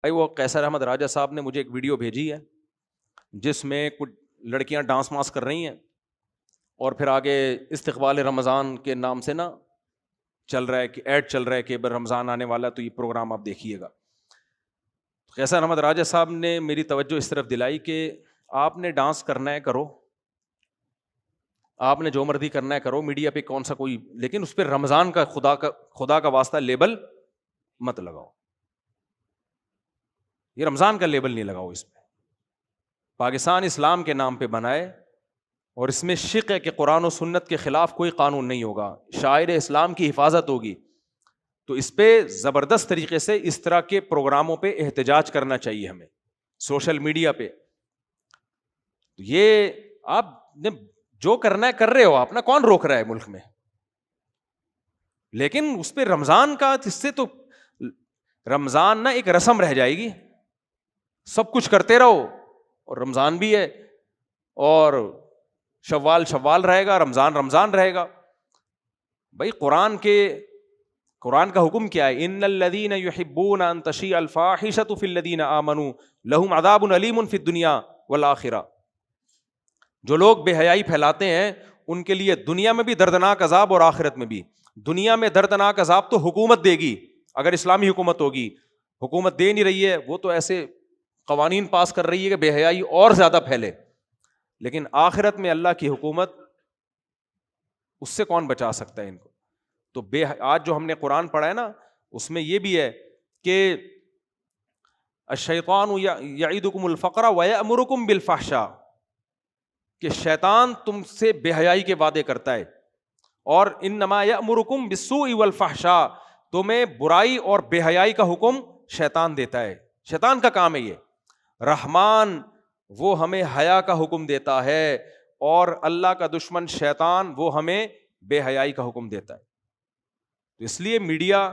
بھائی وہ قیصر احمد راجہ صاحب نے مجھے ایک ویڈیو بھیجی ہے جس میں کچھ لڑکیاں ڈانس ماس کر رہی ہیں اور پھر آگے استقبال رمضان کے نام سے نا چل رہا ہے کہ ایڈ چل رہا ہے کہ رمضان آنے والا تو یہ پروگرام آپ دیکھیے گا. قیصر احمد راجہ صاحب نے میری توجہ اس طرف دلائی کہ آپ نے ڈانس کرنا ہے کرو, آپ نے جو مرضی کرنا ہے کرو, میڈیا پہ کون سا کوئی, لیکن اس پہ رمضان کا خدا کا واسطہ لیبل مت لگاؤ. یہ رمضان کا لیبل نہیں لگاؤ اس پہ. پاکستان اسلام کے نام پہ بنائے اور اس میں شک ہے کہ قرآن و سنت کے خلاف کوئی قانون نہیں ہوگا, شاعر اسلام کی حفاظت ہوگی, تو اس پہ زبردست طریقے سے اس طرح کے پروگراموں پہ احتجاج کرنا چاہیے ہمیں سوشل میڈیا پہ. یہ آپ نے جو کرنا ہے کر رہے ہو آپ نا, کون روک رہا ہے ملک میں, لیکن اس پہ رمضان کا, اس سے تو رمضان نا ایک رسم رہ جائے گی, سب کچھ کرتے رہو اور رمضان بھی ہے, اور شوال رہے گا, رمضان رہے گا. بھائی قرآن کا حکم کیا ہے؟ ان الذین یحبون ان تشیع الفاحشۃ فی الذین آمنوا لہم عذاب علیم فی الدنیا والآخرہ. جو لوگ بے حیائی پھیلاتے ہیں ان کے لیے دنیا میں بھی دردناک عذاب اور آخرت میں بھی. دنیا میں دردناک عذاب تو حکومت دے گی, اگر اسلامی حکومت ہوگی. حکومت دے نہیں رہی ہے, وہ تو ایسے قوانین پاس کر رہی ہے کہ بے حیائی اور زیادہ پھیلے, لیکن آخرت میں اللہ کی حکومت, اس سے کون بچا سکتا ہے ان کو؟ تو آج جو ہم نے قرآن پڑھا ہے نا, اس میں یہ بھی ہے کہ الشیطان یعیدکم الفقر ویأمرکم بالفحشاء, کہ شیطان تم سے بے حیائی کے وعدے کرتا ہے, اور انما یأمرکم بالسوء والفحشاء, تمہیں برائی اور بے حیائی کا حکم شیطان دیتا ہے. شیطان کا کام ہے یہ. رحمان وہ ہمیں حیا کا حکم دیتا ہے, اور اللہ کا دشمن شیطان وہ ہمیں بے حیائی کا حکم دیتا ہے. تو اس لیے میڈیا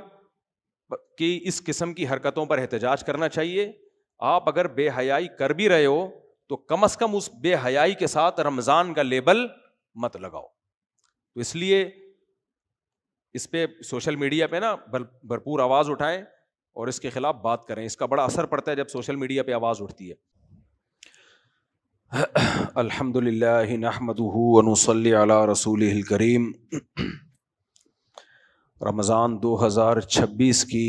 کی اس قسم کی حرکتوں پر احتجاج کرنا چاہیے. آپ اگر بے حیائی کر بھی رہے ہو تو کم از کم اس بے حیائی کے ساتھ رمضان کا لیبل مت لگاؤ. تو اس لیے اس پہ سوشل میڈیا پہ نا بھرپور آواز اٹھائیں اور اس کے خلاف بات کریں. اس کا بڑا اثر پڑتا ہے جب سوشل میڈیا پہ آواز اٹھتی ہے. الحمد للہ نحمدہ ونصلی علی رسولہ الکریم. رمضان 2026 کی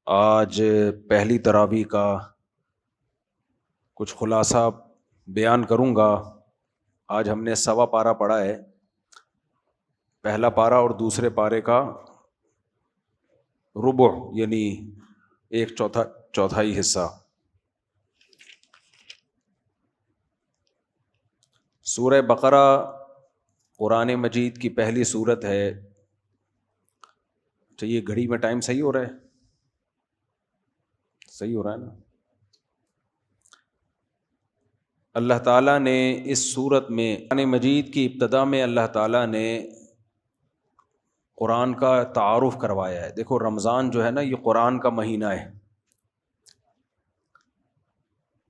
آج پہلی تراویح کا کچھ خلاصہ بیان کروں گا. آج ہم نے سوا پارہ پڑھا ہے, پہلا پارہ اور دوسرے پارے کا ربع یعنی ایک چوتھائی حصہ. سورہ بقرہ قرآن مجید کی پہلی سورت ہے. چلیے گھڑی میں ٹائم صحیح ہو رہا ہے, صحیح ہو رہا ہے نا. اللہ تعالیٰ نے اس سورت میں قرآن مجید کی ابتدا میں اللہ تعالیٰ نے قرآن کا تعارف کروایا ہے. دیکھو رمضان جو ہے نا یہ قرآن کا مہینہ ہے.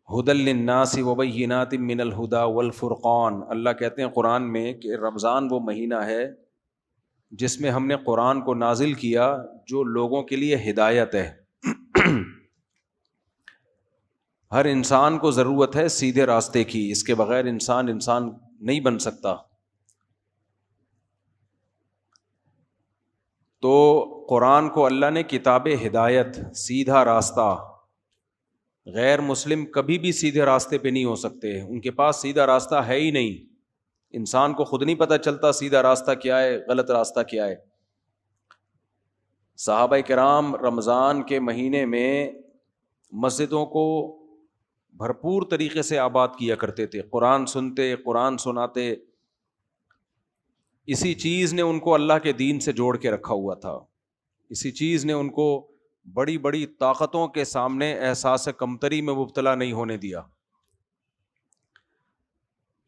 ھدی للناس وبینات من الہدی والفرقان, اللہ کہتے ہیں قرآن میں کہ رمضان وہ مہینہ ہے جس میں ہم نے قرآن کو نازل کیا جو لوگوں کے لیے ہدایت ہے. ہر انسان کو ضرورت ہے سیدھے راستے کی, اس کے بغیر انسان نہیں بن سکتا. تو قرآن کو اللہ نے کتاب ہدایت, سیدھا راستہ. غیر مسلم کبھی بھی سیدھے راستے پہ نہیں ہو سکتے, ان کے پاس سیدھا راستہ ہے ہی نہیں. انسان کو خود نہیں پتہ چلتا سیدھا راستہ کیا ہے, غلط راستہ کیا ہے. صحابہ کرام رمضان کے مہینے میں مسجدوں کو بھرپور طریقے سے آباد کیا کرتے تھے, قرآن سنتے, قرآن سناتے. اسی چیز نے ان کو اللہ کے دین سے جوڑ کے رکھا ہوا تھا. اسی چیز نے ان کو بڑی بڑی طاقتوں کے سامنے احساس کمتری میں مبتلا نہیں ہونے دیا.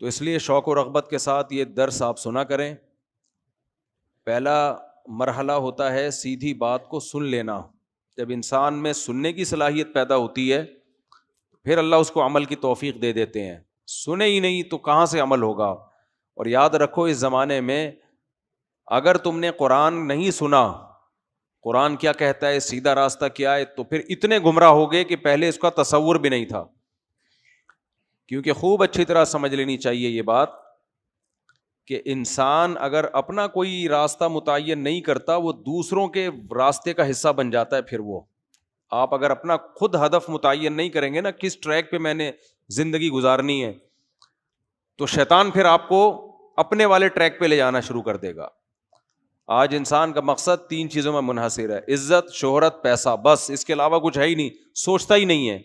تو اس لیے شوق و رغبت کے ساتھ یہ درس آپ سنا کریں. پہلا مرحلہ ہوتا ہے سیدھی بات کو سن لینا. جب انسان میں سننے کی صلاحیت پیدا ہوتی ہے پھر اللہ اس کو عمل کی توفیق دے دیتے ہیں. سنے ہی نہیں تو کہاں سے عمل ہوگا. اور یاد رکھو اس زمانے میں اگر تم نے قرآن نہیں سنا, قرآن کیا کہتا ہے, سیدھا راستہ کیا ہے, تو پھر اتنے گمراہ ہو گئے کہ پہلے اس کا تصور بھی نہیں تھا. کیونکہ خوب اچھی طرح سمجھ لینی چاہیے یہ بات کہ انسان اگر اپنا کوئی راستہ متعین نہیں کرتا, وہ دوسروں کے راستے کا حصہ بن جاتا ہے. پھر وہ آپ اگر اپنا خود ہدف متعین نہیں کریں گے نا, کس ٹریک پہ میں نے زندگی گزارنی ہے, تو شیطان پھر آپ کو اپنے والے ٹریک پہ لے جانا شروع کر دے گا. آج انسان کا مقصد 3 چیزوں میں منحصر ہے, عزت, شہرت, پیسہ, بس. اس کے علاوہ کچھ ہے ہی نہیں, سوچتا ہی نہیں ہے.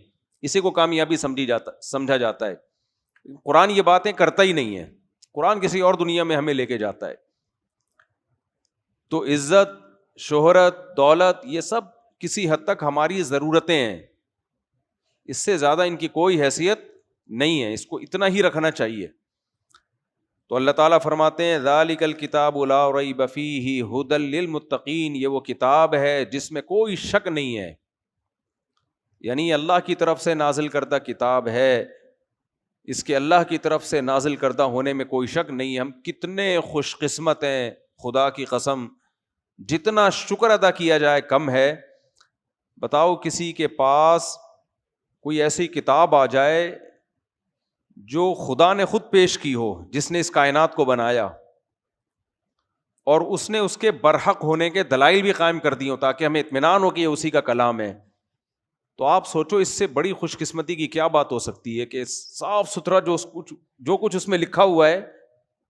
اسی کو کامیابی سمجھا جاتا ہے. قرآن یہ باتیں کرتا ہی نہیں ہے, قرآن کسی اور دنیا میں ہمیں لے کے جاتا ہے. تو عزت, شہرت, دولت, یہ سب کسی حد تک ہماری ضرورتیں ہیں, اس سے زیادہ ان کی کوئی حیثیت نہیں ہے, اس کو اتنا ہی رکھنا چاہیے. تو اللہ تعالیٰ فرماتے ہیں ذالک الکتاب لا ریب فیہ ھدی للمتقین, یہ وہ کتاب ہے جس میں کوئی شک نہیں ہے, یعنی اللہ کی طرف سے نازل کردہ کتاب ہے, اس کے اللہ کی طرف سے نازل کردہ ہونے میں کوئی شک نہیں ہے. ہم کتنے خوش قسمت ہیں, خدا کی قسم, جتنا شکر ادا کیا جائے کم ہے. بتاؤ کسی کے پاس کوئی ایسی کتاب آ جائے جو خدا نے خود پیش کی ہو, جس نے اس کائنات کو بنایا, اور اس نے اس کے برحق ہونے کے دلائل بھی قائم کر دی ہوں تاکہ ہمیں اطمینان ہو کہ یہ اسی کا کلام ہے. تو آپ سوچو اس سے بڑی خوش قسمتی کی کیا بات ہو سکتی ہے کہ صاف ستھرا جو کچھ اس میں لکھا ہوا ہے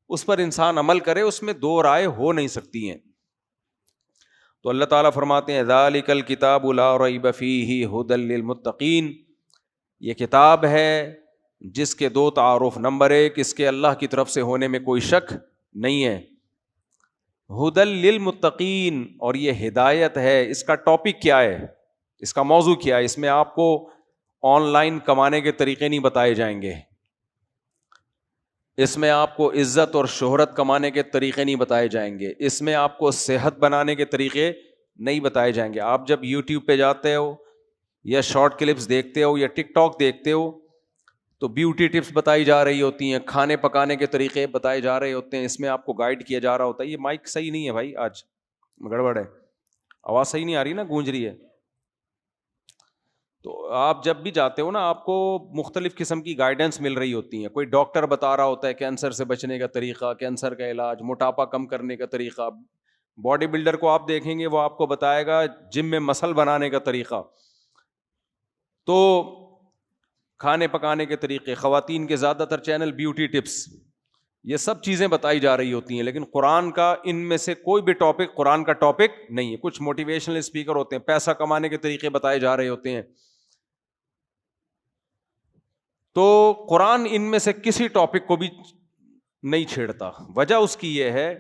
اس پر انسان عمل کرے, اس میں 2 رائے ہو نہیں سکتی ہیں. تو اللہ تعالیٰ فرماتے ہیں ذالک الکتاب لا ریب فیہ ھدی للمتقین, یہ کتاب ہے جس کے 2 تعارف. نمبر 1, اس کے اللہ کی طرف سے ہونے میں کوئی شک نہیں ہے, ھدی للمتقین, اور یہ ہدایت ہے. اس کا ٹاپک کیا ہے, اس کا موضوع کیا ہے؟ اس میں آپ کو آن لائن کمانے کے طریقے نہیں بتائے جائیں گے, اس میں آپ کو عزت اور شہرت کمانے کے طریقے نہیں بتائے جائیں گے, اس میں آپ کو صحت بنانے کے طریقے نہیں بتائے جائیں گے. آپ جب یوٹیوب پہ جاتے ہو یا شارٹ کلپس دیکھتے ہو یا ٹک ٹاک دیکھتے ہو تو بیوٹی ٹپس بتائی جا رہی ہوتی ہیں, کھانے پکانے کے طریقے بتائے جا رہے ہوتے ہیں, اس میں آپ کو گائیڈ کیا جا رہا ہوتا ہے. یہ مائک صحیح نہیں ہے بھائی, آج گڑبڑ ہے, آواز صحیح نہیں آ رہی نا, گونج رہی ہے. تو آپ جب بھی جاتے ہو نا, آپ کو مختلف قسم کی گائیڈنس مل رہی ہوتی ہیں. کوئی ڈاکٹر بتا رہا ہوتا ہے کینسر سے بچنے کا طریقہ, کینسر کا علاج, موٹاپا کم کرنے کا طریقہ. باڈی بلڈر کو آپ دیکھیں گے وہ آپ کو بتائے گا جم میں مسل بنانے کا طریقہ. تو کھانے پکانے کے طریقے, خواتین کے زیادہ تر چینل بیوٹی ٹپس, یہ سب چیزیں بتائی جا رہی ہوتی ہیں. لیکن قرآن کا ان میں سے کوئی بھی ٹاپک قرآن کا ٹاپک نہیں ہے. کچھ موٹیویشنل اسپیکر ہوتے ہیں, پیسہ کمانے کے طریقے بتائے جا رہے ہوتے ہیں. تو قرآن ان میں سے کسی ٹاپک کو بھی نہیں چھیڑتا. وجہ اس کی یہ ہے,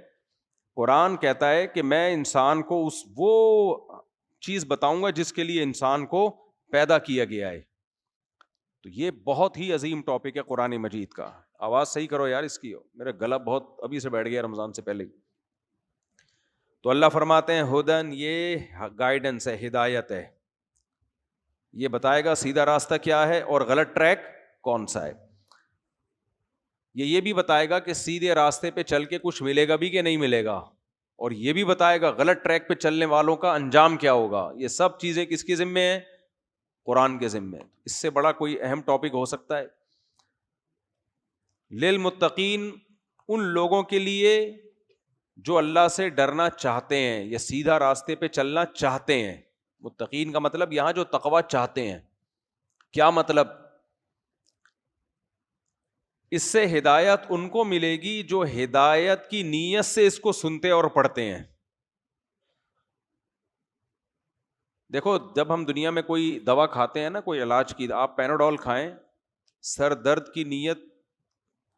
قرآن کہتا ہے کہ میں انسان کو وہ چیز بتاؤں گا جس کے لیے انسان کو پیدا کیا گیا ہے. تو یہ بہت ہی عظیم ٹاپک ہے قرآن مجید کا. آواز صحیح کرو یار اس کی, میرا گلا بہت ابھی سے بیٹھ گیا رمضان سے پہلے. تو اللہ فرماتے ہیں ہدن, یہ گائیڈنس ہے, ہدایت ہے, یہ بتائے گا سیدھا راستہ کیا ہے اور غلط ٹریک کون سا ہے. یہ بھی بتائے گا کہ سیدھے راستے پہ چل کے کچھ ملے گا بھی کہ نہیں ملے گا, اور یہ بھی بتائے گا غلط ٹریک پہ چلنے والوں کا انجام کیا ہوگا. یہ سب چیزیں کس کے ذمے ہیں؟ قرآن کے ذمے. اس سے بڑا کوئی اہم ٹاپک ہو سکتا ہے؟ للمتقین, ان لوگوں کے لیے جو اللہ سے ڈرنا چاہتے ہیں, یہ سیدھا راستے پہ چلنا چاہتے ہیں. متقین کا مطلب یہاں جو تقویٰ چاہتے ہیں. کیا مطلب؟ اس سے ہدایت ان کو ملے گی جو ہدایت کی نیت سے اس کو سنتے اور پڑھتے ہیں. دیکھو جب ہم دنیا میں کوئی دوا کھاتے ہیں نا, کوئی علاج کی, آپ پیناڈول کھائیں, سر درد کی نیت,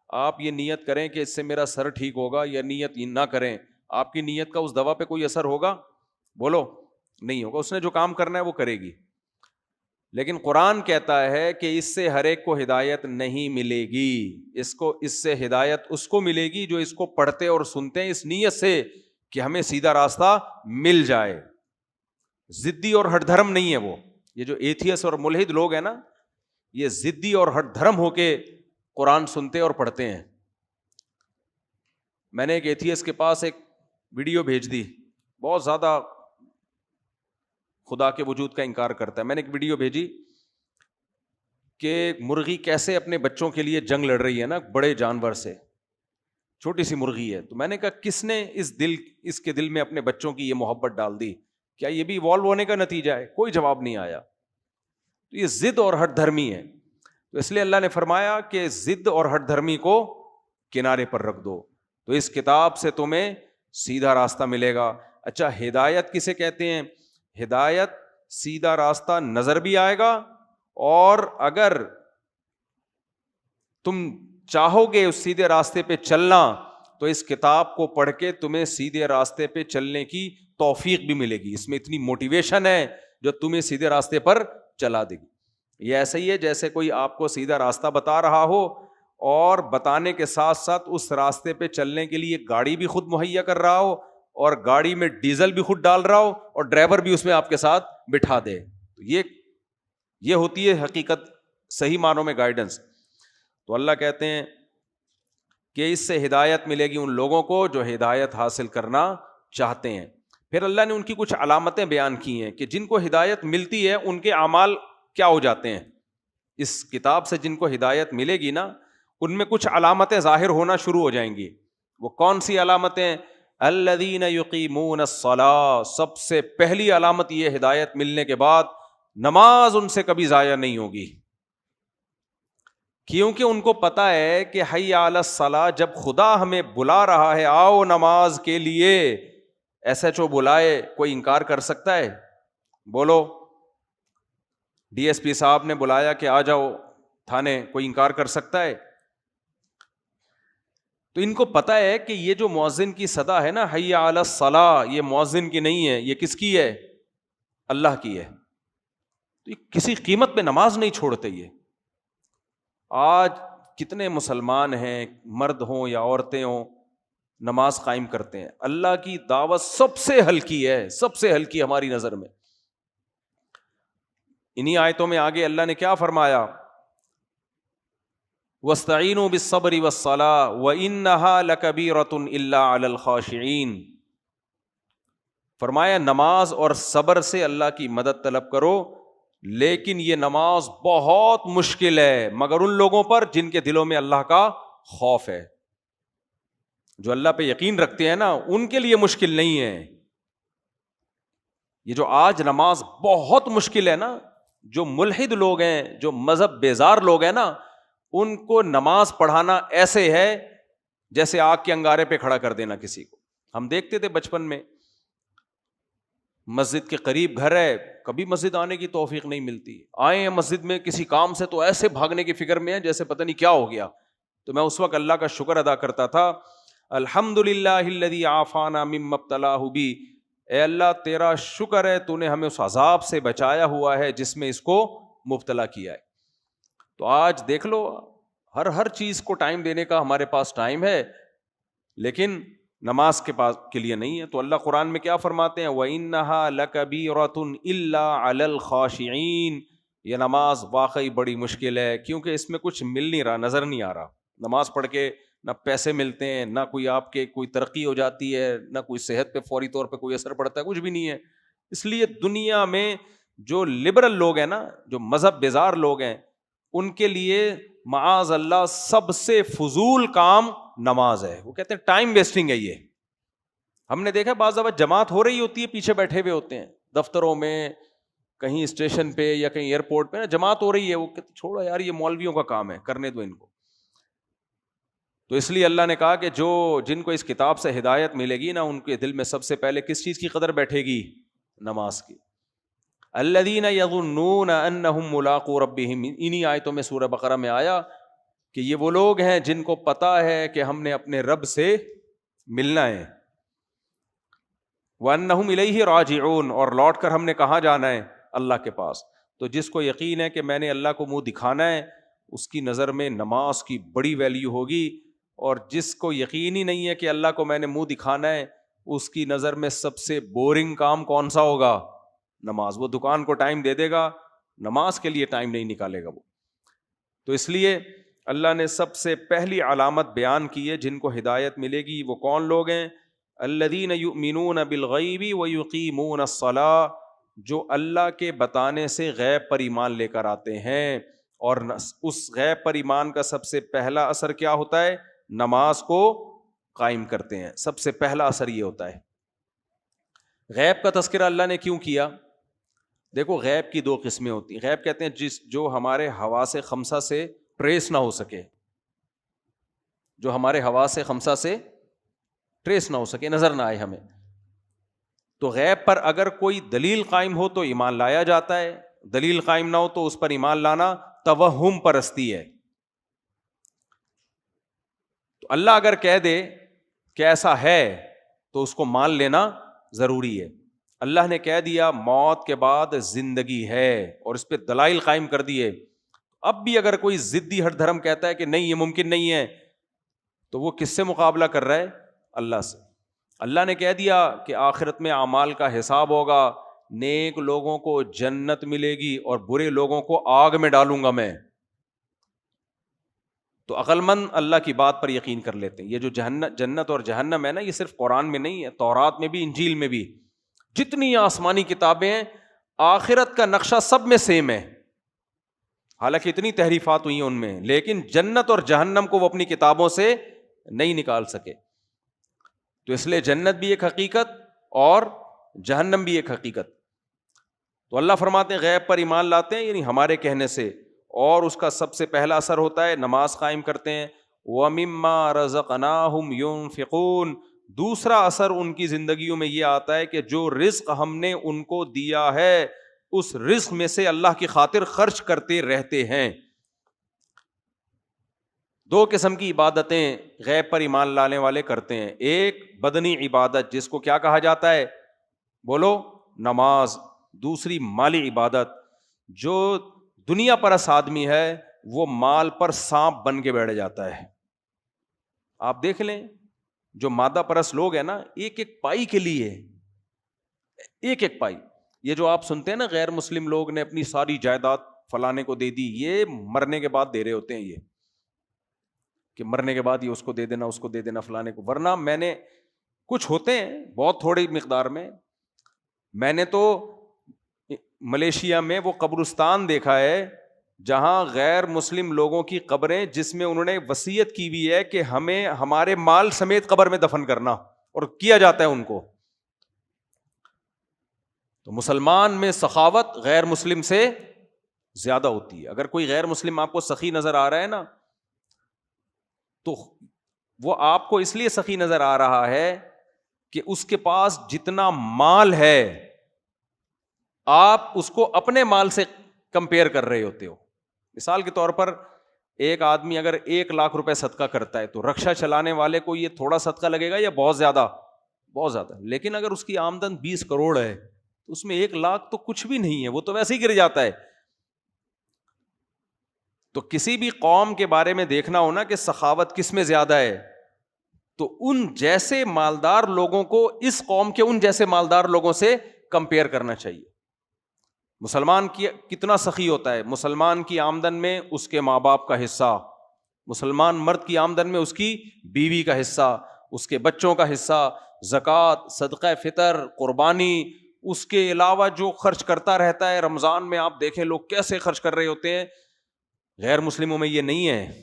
آپ یہ نیت کریں کہ اس سے میرا سر ٹھیک ہوگا, یا نیت نہ کریں, آپ کی نیت کا اس دوا پہ کوئی اثر ہوگا؟ بولو, نہیں ہوگا. اس نے جو کام کرنا ہے وہ کرے گی. لیکن قرآن کہتا ہے کہ اس سے ہر ایک کو ہدایت نہیں ملے گی. اس سے ہدایت اس کو ملے گی جو اس کو پڑھتے اور سنتے ہیں اس نیت سے کہ ہمیں سیدھا راستہ مل جائے. ضدی اور ہٹ دھرم نہیں ہے وہ. یہ جو ایتھیس اور ملحد لوگ ہیں نا, یہ ضدی اور ہٹ دھرم ہو کے قرآن سنتے اور پڑھتے ہیں. میں نے ایک ایتھیس کے پاس ایک ویڈیو بھیج دی, بہت زیادہ خدا کے وجود کا انکار کرتا ہے. میں نے ایک ویڈیو بھیجی کہ مرغی کیسے اپنے بچوں کے لیے جنگ لڑ رہی ہے نا بڑے جانور سے, چھوٹی سی مرغی ہے. تو میں نے کہا کس نے اس کے دل میں اپنے بچوں کی یہ محبت ڈال دی؟ کیا یہ بھی ایوالو ہونے کا نتیجہ ہے؟ کوئی جواب نہیں آیا. تو یہ ضد اور ہٹ دھرمی ہے. تو اس لیے اللہ نے فرمایا کہ ضد اور ہٹ دھرمی کو کنارے پر رکھ دو, تو اس کتاب سے تمہیں سیدھا راستہ ملے گا. اچھا, ہدایت کسے کہتے ہیں؟ ہدایت سیدھا راستہ نظر بھی آئے گا, اور اگر تم چاہو گے اس سیدھے راستے پہ چلنا تو اس کتاب کو پڑھ کے تمہیں سیدھے راستے پہ چلنے کی توفیق بھی ملے گی. اس میں اتنی موٹیویشن ہے جو تمہیں سیدھے راستے پر چلا دے گی. یہ ایسا ہی ہے جیسے کوئی آپ کو سیدھا راستہ بتا رہا ہو اور بتانے کے ساتھ ساتھ اس راستے پہ چلنے کے لیے گاڑی بھی خود مہیا کر رہا ہو, اور گاڑی میں ڈیزل بھی خود ڈال رہا ہو, اور ڈرائیور بھی اس میں آپ کے ساتھ بٹھا دے. یہ ہوتی ہے حقیقت, صحیح معنوں میں گائیڈنس. تو اللہ کہتے ہیں کہ اس سے ہدایت ملے گی ان لوگوں کو جو ہدایت حاصل کرنا چاہتے ہیں. پھر اللہ نے ان کی کچھ علامتیں بیان کی ہیں کہ جن کو ہدایت ملتی ہے ان کے اعمال کیا ہو جاتے ہیں. اس کتاب سے جن کو ہدایت ملے گی نا, ان میں کچھ علامتیں ظاہر ہونا شروع ہو جائیں گی. وہ کون سی علامتیں؟ الذین یقیمون الصلاۃ. سب سے پہلی علامت یہ ہدایت ملنے کے بعد نماز ان سے کبھی ضائع نہیں ہوگی, کیونکہ ان کو پتا ہے کہ حی علی الصلاۃ, جب خدا ہمیں بلا رہا ہے آؤ نماز کے لیے, ایس ایچ او بلائے, کوئی انکار کر سکتا ہے؟ بولو. ڈی ایس پی صاحب نے بلایا کہ آ جاؤ تھانے, کوئی انکار کر سکتا ہے؟ تو ان کو پتا ہے کہ یہ جو مؤذن کی صدا ہے نا حی علی الصلاۃ, یہ مؤذن کی نہیں ہے, یہ کس کی ہے؟ اللہ کی ہے. تو یہ کسی قیمت پہ نماز نہیں چھوڑتے. یہ آج کتنے مسلمان ہیں, مرد ہوں یا عورتیں ہوں, نماز قائم کرتے ہیں. اللہ کی دعوت سب سے ہلکی ہے, سب سے ہلکی ہماری نظر میں. انہی آیتوں میں آگے اللہ نے کیا فرمایا؟ وَاسْتَعِينُوا بِالصَّبْرِ وَالصَّلَاةِ وَإِنَّهَا لَكَبِيرَةٌ إِلَّا عَلَى الْخَاشِعِينَ. فرمایا نماز اور صبر سے اللہ کی مدد طلب کرو, لیکن یہ نماز بہت مشکل ہے مگر ان لوگوں پر جن کے دلوں میں اللہ کا خوف ہے. جو اللہ پہ یقین رکھتے ہیں نا ان کے لیے مشکل نہیں ہے. یہ جو آج نماز بہت مشکل ہے نا, جو ملحد لوگ ہیں, جو مذہب بیزار لوگ ہیں نا, ان کو نماز پڑھانا ایسے ہے جیسے آگ کے انگارے پہ کھڑا کر دینا کسی کو. ہم دیکھتے تھے بچپن میں, مسجد کے قریب گھر ہے, کبھی مسجد آنے کی توفیق نہیں ملتی. آئے ہیں مسجد میں کسی کام سے تو ایسے بھاگنے کی فکر میں ہے جیسے پتہ نہیں کیا ہو گیا. تو میں اس وقت اللہ کا شکر ادا کرتا تھا, الحمدللہ الذی عافانا مما ابتلاہ بی, اے اللہ تیرا شکر ہے تو نے ہمیں اس عذاب سے بچایا ہوا ہے جس میں اس کو مبتلا کیا ہے. تو آج دیکھ لو ہر چیز کو ٹائم دینے کا ہمارے پاس ٹائم ہے, لیکن نماز کے لیے نہیں ہے. تو اللہ قرآن میں کیا فرماتے ہیں؟ وَإِنَّهَا لَكَبِيرَةٌ إِلَّا عَلَى الْخَاشِعِينَ. یہ نماز واقعی بڑی مشکل ہے کیونکہ اس میں کچھ مل نہیں رہا, نظر نہیں آ رہا. نماز پڑھ کے نہ پیسے ملتے ہیں, نہ کوئی آپ کے کوئی ترقی ہو جاتی ہے, نہ کوئی صحت پہ فوری طور پہ کوئی اثر پڑتا ہے, کچھ بھی نہیں ہے. اس لیے دنیا میں جو لبرل لوگ ہیں نا, جو مذہب بیزار لوگ ہیں, ان کے لیے معاذ اللہ سب سے فضول کام نماز ہے. وہ کہتے ہیں ٹائم ویسٹنگ ہے یہ. ہم نے دیکھا بعض دفعہ جماعت ہو رہی ہوتی ہے, پیچھے بیٹھے ہوئے ہوتے ہیں دفتروں میں, کہیں اسٹیشن پہ یا کہیں ایئرپورٹ پہ نا جماعت ہو رہی ہے, وہ کہتے چھوڑو یار یہ مولویوں کا کام ہے, کرنے دو ان کو. تو اس لیے اللہ نے کہا کہ جن کو اس کتاب سے ہدایت ملے گی نا, ان کے دل میں سب سے پہلے کس چیز کی قدر بیٹھے گی؟ نماز کی. الذین یظنون انہم ملاقو ربہم. انہی آیتوں میں سورہ بقرہ میں آیا کہ یہ وہ لوگ ہیں جن کو پتا ہے کہ ہم نے اپنے رب سے ملنا ہے. وانہم الیہ راجعون, اور لوٹ کر ہم نے کہاں جانا ہے؟ اللہ کے پاس. تو جس کو یقین ہے کہ میں نے اللہ کو منہ دکھانا ہے, اس کی نظر میں نماز کی بڑی ویلیو ہوگی. اور جس کو یقین ہی نہیں ہے کہ اللہ کو میں نے منہ دکھانا ہے, اس کی نظر میں سب سے بورنگ کام کون سا ہوگا؟ نماز. وہ دکان کو ٹائم دے دے گا, نماز کے لیے ٹائم نہیں نکالے گا وہ. تو اس لیے اللہ نے سب سے پہلی علامت بیان کی ہے جن کو ہدایت ملے گی. وہ کون لوگ ہیں؟ الذین یؤمنون بالغیب ویقیمون الصلاۃ, جو اللہ کے بتانے سے غیب پر ایمان لے کر آتے ہیں، اور اس غیب پر ایمان کا سب سے پہلا اثر کیا ہوتا ہے؟ نماز کو قائم کرتے ہیں. سب سے پہلا اثر یہ ہوتا ہے. غیب کا تذکرہ اللہ نے کیوں کیا؟ دیکھو غیب کی دو قسمیں ہوتی ہیں. غیب کہتے ہیں جو ہمارے حواس خمسہ سے ٹریس نہ ہو سکے، جو ہمارے حواس خمسہ سے ٹریس نہ ہو سکے، نظر نہ آئے ہمیں. تو غیب پر اگر کوئی دلیل قائم ہو تو ایمان لایا جاتا ہے، دلیل قائم نہ ہو تو اس پر ایمان لانا توہم پرستی ہے. تو اللہ اگر کہہ دے کہ ایسا ہے تو اس کو مان لینا ضروری ہے. اللہ نے کہہ دیا موت کے بعد زندگی ہے اور اس پہ دلائل قائم کر دیے. اب بھی اگر کوئی ضدی ہٹ دھرم کہتا ہے کہ نہیں یہ ممکن نہیں ہے، تو وہ کس سے مقابلہ کر رہا ہے؟ اللہ سے. اللہ نے کہہ دیا کہ آخرت میں اعمال کا حساب ہوگا، نیک لوگوں کو جنت ملے گی اور برے لوگوں کو آگ میں ڈالوں گا میں. تو عقل مند اللہ کی بات پر یقین کر لیتے ہیں. یہ جو جنت اور جہنم ہے نا، یہ صرف قرآن میں نہیں ہے، تورات میں بھی، انجیل میں بھی. جتنی آسمانی کتابیں ہیں آخرت کا نقشہ سب میں سیم ہے. حالانکہ اتنی تحریفات ہوئی ہیں ان میں، لیکن جنت اور جہنم کو وہ اپنی کتابوں سے نہیں نکال سکے. تو اس لیے جنت بھی ایک حقیقت اور جہنم بھی ایک حقیقت. تو اللہ فرماتے ہیں غیب پر ایمان لاتے ہیں یعنی ہمارے کہنے سے، اور اس کا سب سے پہلا اثر ہوتا ہے نماز قائم کرتے ہیں. وَمِمَّا رَزَقْنَاهُمْ يُنْفِقُونَ. دوسرا اثر ان کی زندگیوں میں یہ آتا ہے کہ جو رزق ہم نے ان کو دیا ہے اس رزق میں سے اللہ کی خاطر خرچ کرتے رہتے ہیں. دو قسم کی عبادتیں غیب پر ایمان لانے والے کرتے ہیں. ایک بدنی عبادت جس کو کیا کہا جاتا ہے؟ بولو، نماز. دوسری مالی عبادت. جو دنیا پرست آدمی ہے وہ مال پر سانپ بن کے بیٹھ جاتا ہے. آپ دیکھ لیں جو مادہ پرست لوگ ہیں نا، ایک ایک پائی کے لیے، ایک ایک پائی. یہ جو آپ سنتے ہیں نا غیر مسلم لوگ نے اپنی ساری جائیداد فلانے کو دے دی، یہ مرنے کے بعد دے رہے ہوتے ہیں. یہ کہ مرنے کے بعد یہ اس کو دے دینا، اس کو دے دینا فلانے کو. ورنہ میں نے کچھ ہوتے ہیں بہت تھوڑی مقدار میں نے تو ملیشیا میں وہ قبرستان دیکھا ہے جہاں غیر مسلم لوگوں کی قبریں، جس میں انہوں نے وصیت کی ہوئی ہے کہ ہمیں ہمارے مال سمیت قبر میں دفن کرنا، اور کیا جاتا ہے ان کو. تو مسلمان میں سخاوت غیر مسلم سے زیادہ ہوتی ہے. اگر کوئی غیر مسلم آپ کو سخی نظر آ رہا ہے نا، تو وہ آپ کو اس لیے سخی نظر آ رہا ہے کہ اس کے پاس جتنا مال ہے آپ اس کو اپنے مال سے کمپیئر کر رہے ہوتے ہو. مثال کے طور پر ایک آدمی اگر 1,00,000 روپے صدقہ کرتا ہے تو رکشہ چلانے والے کو یہ تھوڑا صدقہ لگے گا یا بہت زیادہ؟ بہت زیادہ. لیکن اگر اس کی آمدن 20 کروڑ ہے تو اس میں 1,00,000 تو کچھ بھی نہیں ہے، وہ تو ویسے ہی گر جاتا ہے. تو کسی بھی قوم کے بارے میں دیکھنا ہونا کہ سخاوت کس میں زیادہ ہے، تو ان جیسے مالدار لوگوں کو اس قوم کے ان جیسے مالدار لوگوں سے کمپیئر کرنا چاہیے. مسلمان کی کتنا سخی ہوتا ہے؟ مسلمان کی آمدن میں اس کے ماں باپ کا حصہ، مسلمان مرد کی آمدن میں اس کی بیوی کا حصہ، اس کے بچوں کا حصہ، زکوٰۃ، صدقہ فطر، قربانی، اس کے علاوہ جو خرچ کرتا رہتا ہے. رمضان میں آپ دیکھیں لوگ کیسے خرچ کر رہے ہوتے ہیں. غیر مسلموں میں یہ نہیں ہے،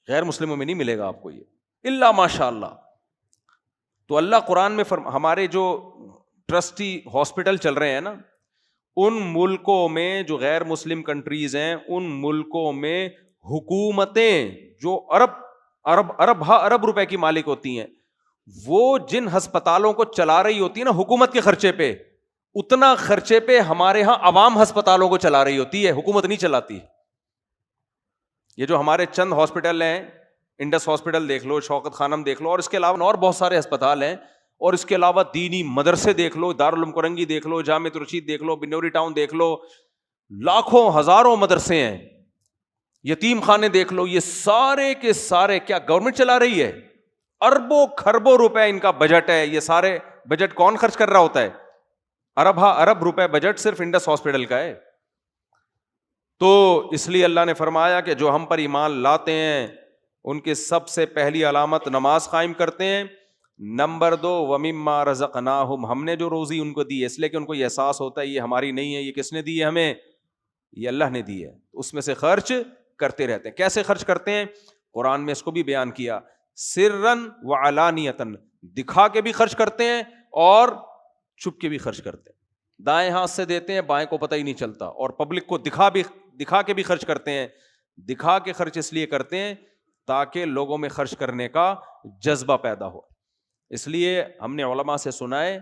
غیر مسلموں میں نہیں ملے گا آپ کو یہ، الا ماشاء اللہ. تو اللہ قرآن میں ہمارے جو ٹرسٹی ہاسپٹل چل رہے ہیں نا، ان ملکوں میں جو غیر مسلم کنٹریز ہیں، ان ملکوں میں حکومتیں جو ارب روپے کی مالک ہوتی ہیں، وہ جن ہسپتالوں کو چلا رہی ہوتی ہے نا حکومت کے خرچے پہ، اتنا خرچے پہ ہمارے ہاں عوام ہسپتالوں کو چلا رہی ہوتی ہے، حکومت نہیں چلاتی. یہ جو ہمارے چند ہاسپٹل ہیں، انڈس ہاسپٹل دیکھ لو، شوکت خانم دیکھ لو، اور اس کے علاوہ اور بہت سارے ہسپتال ہیں، اور اس کے علاوہ دینی مدرسے دیکھ لو، دارالعلوم کرنگی دیکھ لو، جامعۃ رشید دیکھ لو، بنوری ٹاؤن دیکھ لو، لاکھوں ہزاروں مدرسے ہیں، یتیم خانے دیکھ لو. یہ سارے کے سارے کیا گورنمنٹ چلا رہی ہے؟ اربوں کھربوں روپے ان کا بجٹ ہے. یہ سارے بجٹ کون خرچ کر رہا ہوتا ہے؟ ارب روپے بجٹ صرف انڈس ہاسپٹل کا ہے. تو اس لیے اللہ نے فرمایا کہ جو ہم پر ایمان لاتے ہیں ان کے سب سے پہلی علامت نماز قائم کرتے ہیں. نمبر 2 وَمِمَّا رَزَقْنَاهُمْ، ہم نے جو روزی ان کو دی ہے اس لیے کہ ان کو یہ احساس ہوتا ہے یہ ہماری نہیں ہے، یہ کس نے دی ہے ہمیں، یہ اللہ نے دی ہے، اس میں سے خرچ کرتے رہتے ہیں. کیسے خرچ کرتے ہیں؟ قرآن میں اس کو بھی بیان کیا، سرًا وعلانیةً، دکھا کے بھی خرچ کرتے ہیں اور چھپ کے بھی خرچ کرتے ہیں. دائیں ہاتھ سے دیتے ہیں، بائیں کو پتہ ہی نہیں چلتا، اور پبلک کو دکھا کے بھی خرچ کرتے ہیں. دکھا کے خرچ اس لیے کرتے ہیں تاکہ لوگوں میں خرچ کرنے کا جذبہ پیدا ہو. اس لیے ہم نے علماء سے سنا ہے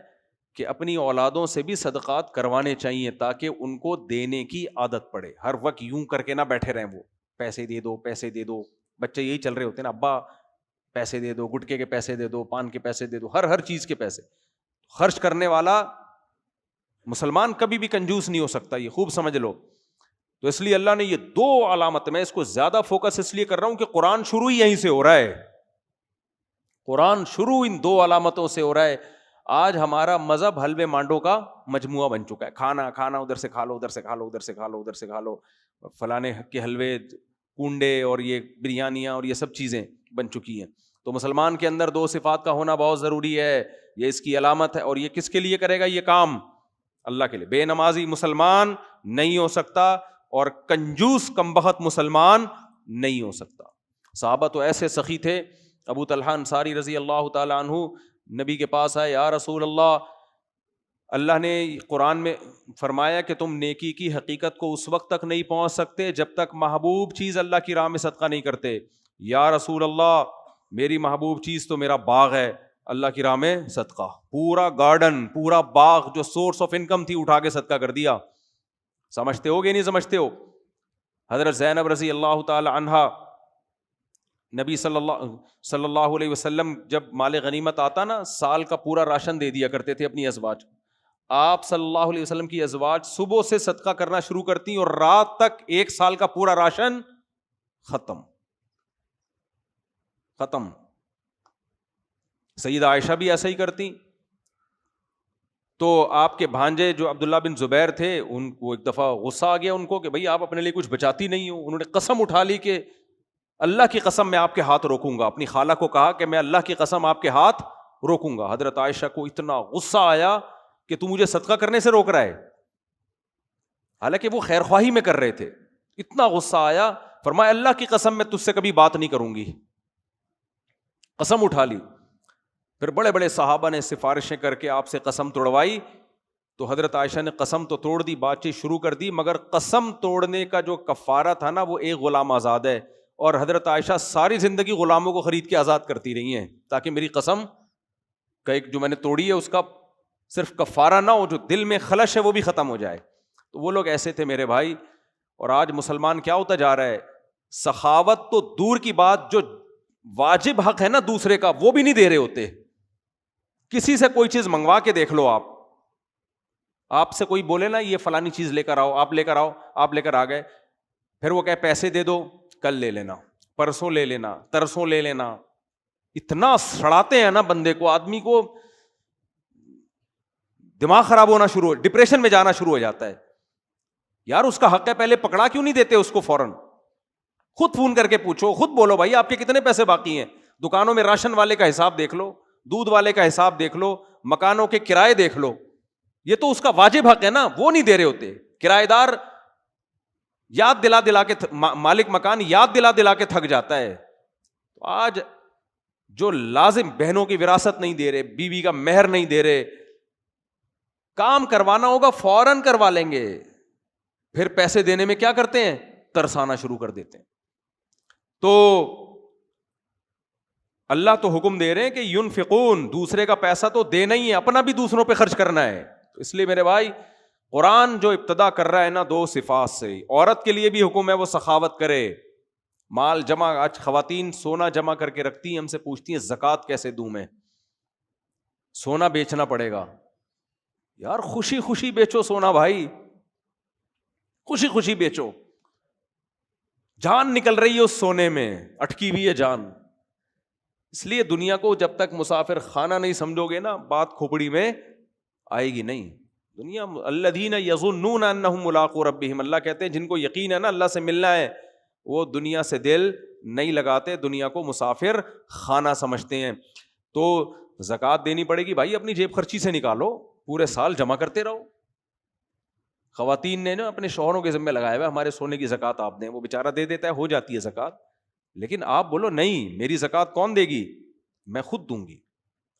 کہ اپنی اولادوں سے بھی صدقات کروانے چاہیے تاکہ ان کو دینے کی عادت پڑے. ہر وقت یوں کر کے نہ بیٹھے رہیں، وہ پیسے دے دو پیسے دے دو. بچے یہی چل رہے ہوتے ہیں نا، ابا پیسے دے دو، گٹکے کے پیسے دے دو، پان کے پیسے دے دو، ہر چیز کے پیسے. خرچ کرنے والا مسلمان کبھی بھی کنجوس نہیں ہو سکتا، یہ خوب سمجھ لو. تو اس لیے اللہ نے یہ 2 علامت، میں اس کو زیادہ فوکس اس لیے کر رہا ہوں کہ قرآن شروع ہی یہیں سے ہو رہا ہے. قرآن شروع ان 2 علامتوں سے ہو رہا ہے. آج ہمارا مذہب حلوے مانڈو کا مجموعہ بن چکا ہے. کھانا ادھر سے کھا لو، ادھر سے کھا لو، ادھر سے کھا لو، ادھر سے کھا لو، فلانے کے حلوے، کنڈے اور یہ بریانیاں اور یہ سب چیزیں بن چکی ہیں. تو مسلمان کے اندر 2 صفات کا ہونا بہت ضروری ہے، یہ اس کی علامت ہے. اور یہ کس کے لیے کرے گا یہ کام؟ اللہ کے لیے. بے نمازی مسلمان نہیں ہو سکتا اور کنجوس کمبخت مسلمان نہیں ہو سکتا. صحابہ تو ایسے سخی تھے. ابو طلحہ انصاری رضی اللہ تعالی عنہ نبی کے پاس آئے، یا رسول اللہ، اللہ نے قرآن میں فرمایا کہ تم نیکی کی حقیقت کو اس وقت تک نہیں پہنچ سکتے جب تک محبوب چیز اللہ کی راہ میں صدقہ نہیں کرتے. یا رسول اللہ، میری محبوب چیز تو میرا باغ ہے، اللہ کی راہ میں صدقہ. پورا گارڈن، پورا باغ جو سورس آف انکم تھی اٹھا کے صدقہ کر دیا. سمجھتے ہو گے نہیں سمجھتے ہو؟ حضرت زینب رضی اللہ تعالی عنہا، نبی صلی اللہ علیہ وسلم جب مال غنیمت آتا نا، سال کا پورا راشن دے دیا کرتے تھے اپنی ازواج. آپ صلی اللہ علیہ وسلم کی ازواج صبح سے صدقہ کرنا شروع کرتی اور رات تک 1 سال کا پورا راشن ختم. سیدہ عائشہ بھی ایسا ہی کرتی. تو آپ کے بھانجے جو عبداللہ بن زبیر تھے، ان کو ایک دفعہ غصہ آ گیا ان کو کہ بھئی آپ اپنے لیے کچھ بچاتی نہیں ہو. انہوں نے قسم اٹھا لی کہ اللہ کی قسم میں آپ کے ہاتھ روکوں گا. اپنی خالہ کو کہا کہ میں اللہ کی قسم آپ کے ہاتھ روکوں گا. حضرت عائشہ کو اتنا غصہ آیا کہ تو مجھے صدقہ کرنے سے روک رہا ہے، حالانکہ وہ خیر خواہی میں کر رہے تھے. اتنا غصہ آیا، فرمایا اللہ کی قسم میں تجھ سے کبھی بات نہیں کروں گی. قسم اٹھا لی. پھر بڑے بڑے صحابہ نے سفارشیں کر کے آپ سے قسم توڑوائی. تو حضرت عائشہ نے قسم تو توڑ دی، بات چیت شروع کر دی، مگر قسم توڑنے کا جو کفارہ تھا نا، وہ ایک غلام آزاد ہے. اور حضرت عائشہ ساری زندگی غلاموں کو خرید کے آزاد کرتی رہی ہیں تاکہ میری قسم کا ایک جو میں نے توڑی ہے اس کا صرف کفارہ نہ ہو، جو دل میں خلش ہے وہ بھی ختم ہو جائے. تو وہ لوگ ایسے تھے میرے بھائی. اور آج مسلمان کیا ہوتا جا رہا ہے، سخاوت تو دور کی بات، جو واجب حق ہے نا دوسرے کا وہ بھی نہیں دے رہے ہوتے. کسی سے کوئی چیز منگوا کے دیکھ لو، آپ سے کوئی بولے نا یہ فلانی چیز لے کر آؤ، آپ لے کر آؤ، آپ لے کر آ گئے، پھر وہ کہے پیسے دے دو، کل لے لینا، پرسوں لے لینا، ترسوں لے لینا. اتنا سڑاتے ہیں نا بندے کو، آدمی کو دماغ خراب ہونا شروع، ڈپریشن میں جانا شروع ہو جاتا ہے. یار اس کا حق ہے، پہلے پکڑا کیوں نہیں دیتے اس کو؟ فوراً خود فون کر کے پوچھو، خود بولو بھائی آپ کے کتنے پیسے باقی ہیں. دکانوں میں راشن والے کا حساب دیکھ لو، دودھ والے کا حساب دیکھ لو، مکانوں کے کرائے دیکھ لو. یہ تو اس کا واجب حق ہے نا، وہ نہیں دے رہے ہوتے. کرایہ دار یاد دلا کے، مالک مکان یاد دلا کے تھک جاتا ہے. تو آج جو لازم بہنوں کی وراثت نہیں دے رہے، بیوی کا مہر نہیں دے رہے، کام کروانا ہوگا فوراً کروا لیں گے، پھر پیسے دینے میں کیا کرتے ہیں، ترسانا شروع کر دیتے ہیں. تو اللہ تو حکم دے رہے ہیں کہ ینفقون، دوسرے کا پیسہ تو دینا ہی ہے، اپنا بھی دوسروں پہ خرچ کرنا ہے. تو اس لیے میرے بھائی قرآن جو ابتدا کر رہا ہے نا 2 صفات سے، عورت کے لیے بھی حکم ہے وہ سخاوت کرے، مال جمع. آج خواتین سونا جمع کر کے رکھتی ہیں، ہم سے پوچھتی ہیں زکوٰۃ کیسے دوں میں؟ سونا بیچنا پڑے گا. یار خوشی خوشی بیچو سونا بھائی، خوشی خوشی بیچو. جان نکل رہی ہے اس سونے میں، اٹکی ہوئی ہے جان. اس لیے دنیا کو جب تک مسافر خانہ نہیں سمجھو گے نا، بات کھوپڑی میں آئے گی نہیں. دنیا الذین یظنون انہم ملاقو ربہم، اللہ کہتے ہیں جن کو یقین ہے نا اللہ سے ملنا ہے، وہ دنیا سے دل نہیں لگاتے، دنیا کو مسافر خانہ سمجھتے ہیں. تو زکوٰۃ دینی پڑے گی بھائی، اپنی جیب خرچی سے نکالو، پورے سال جمع کرتے رہو. خواتین نے نا اپنے شوہروں کے ذمہ لگایا ہوا ہمارے سونے کی زکوٰۃ آپ دیں، وہ بیچارہ دے دیتا ہے، ہو جاتی ہے زکوٰۃ. لیکن آپ بولو نہیں، میری زکوٰۃ کون دے گی؟ میں خود دوں گی.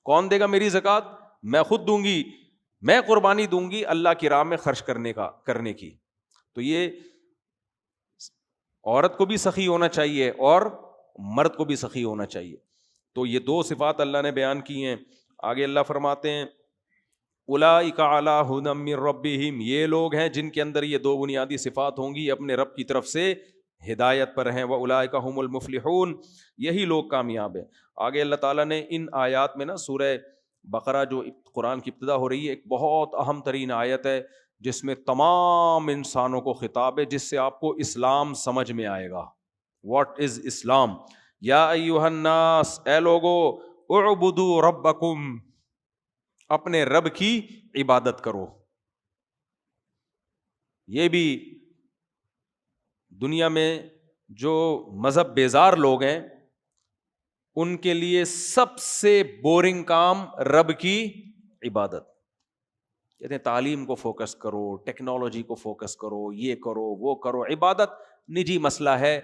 کون دے گا میری زکوٰۃ؟ میں خود دوں گی. میں قربانی دوں گی اللہ کی راہ میں خرچ کرنے کی. تو یہ عورت کو بھی سخی ہونا چاہیے اور مرد کو بھی سخی ہونا چاہیے. تو یہ دو صفات اللہ نے بیان کی ہیں. آگے اللہ فرماتے ہیں اولئک علی ھدی من ربہم، یہ لوگ ہیں جن کے اندر یہ دو بنیادی صفات ہوں گی، اپنے رب کی طرف سے ہدایت پر ہیں. واولئک ھم المفلحون، یہی لوگ کامیاب ہیں. آگے اللہ تعالیٰ نے ان آیات میں نا سورہ بقرہ جو قرآن کی ابتدا ہو رہی ہے، ایک بہت اہم ترین آیت ہے جس میں تمام انسانوں کو خطاب ہے، جس سے آپ کو اسلام سمجھ میں آئے گا. واٹ از اسلام؟ یا ایھا الناس، اے لوگو، اعبدوا ربکم، اپنے رب کی عبادت کرو. یہ بھی دنیا میں جو مذہب بیزار لوگ ہیں ان کے لیے سب سے بورنگ کام رب کی عبادت. کہتے ہیں تعلیم کو فوکس کرو، ٹیکنالوجی کو فوکس کرو، یہ کرو وہ کرو. عبادت نجی مسئلہ ہے.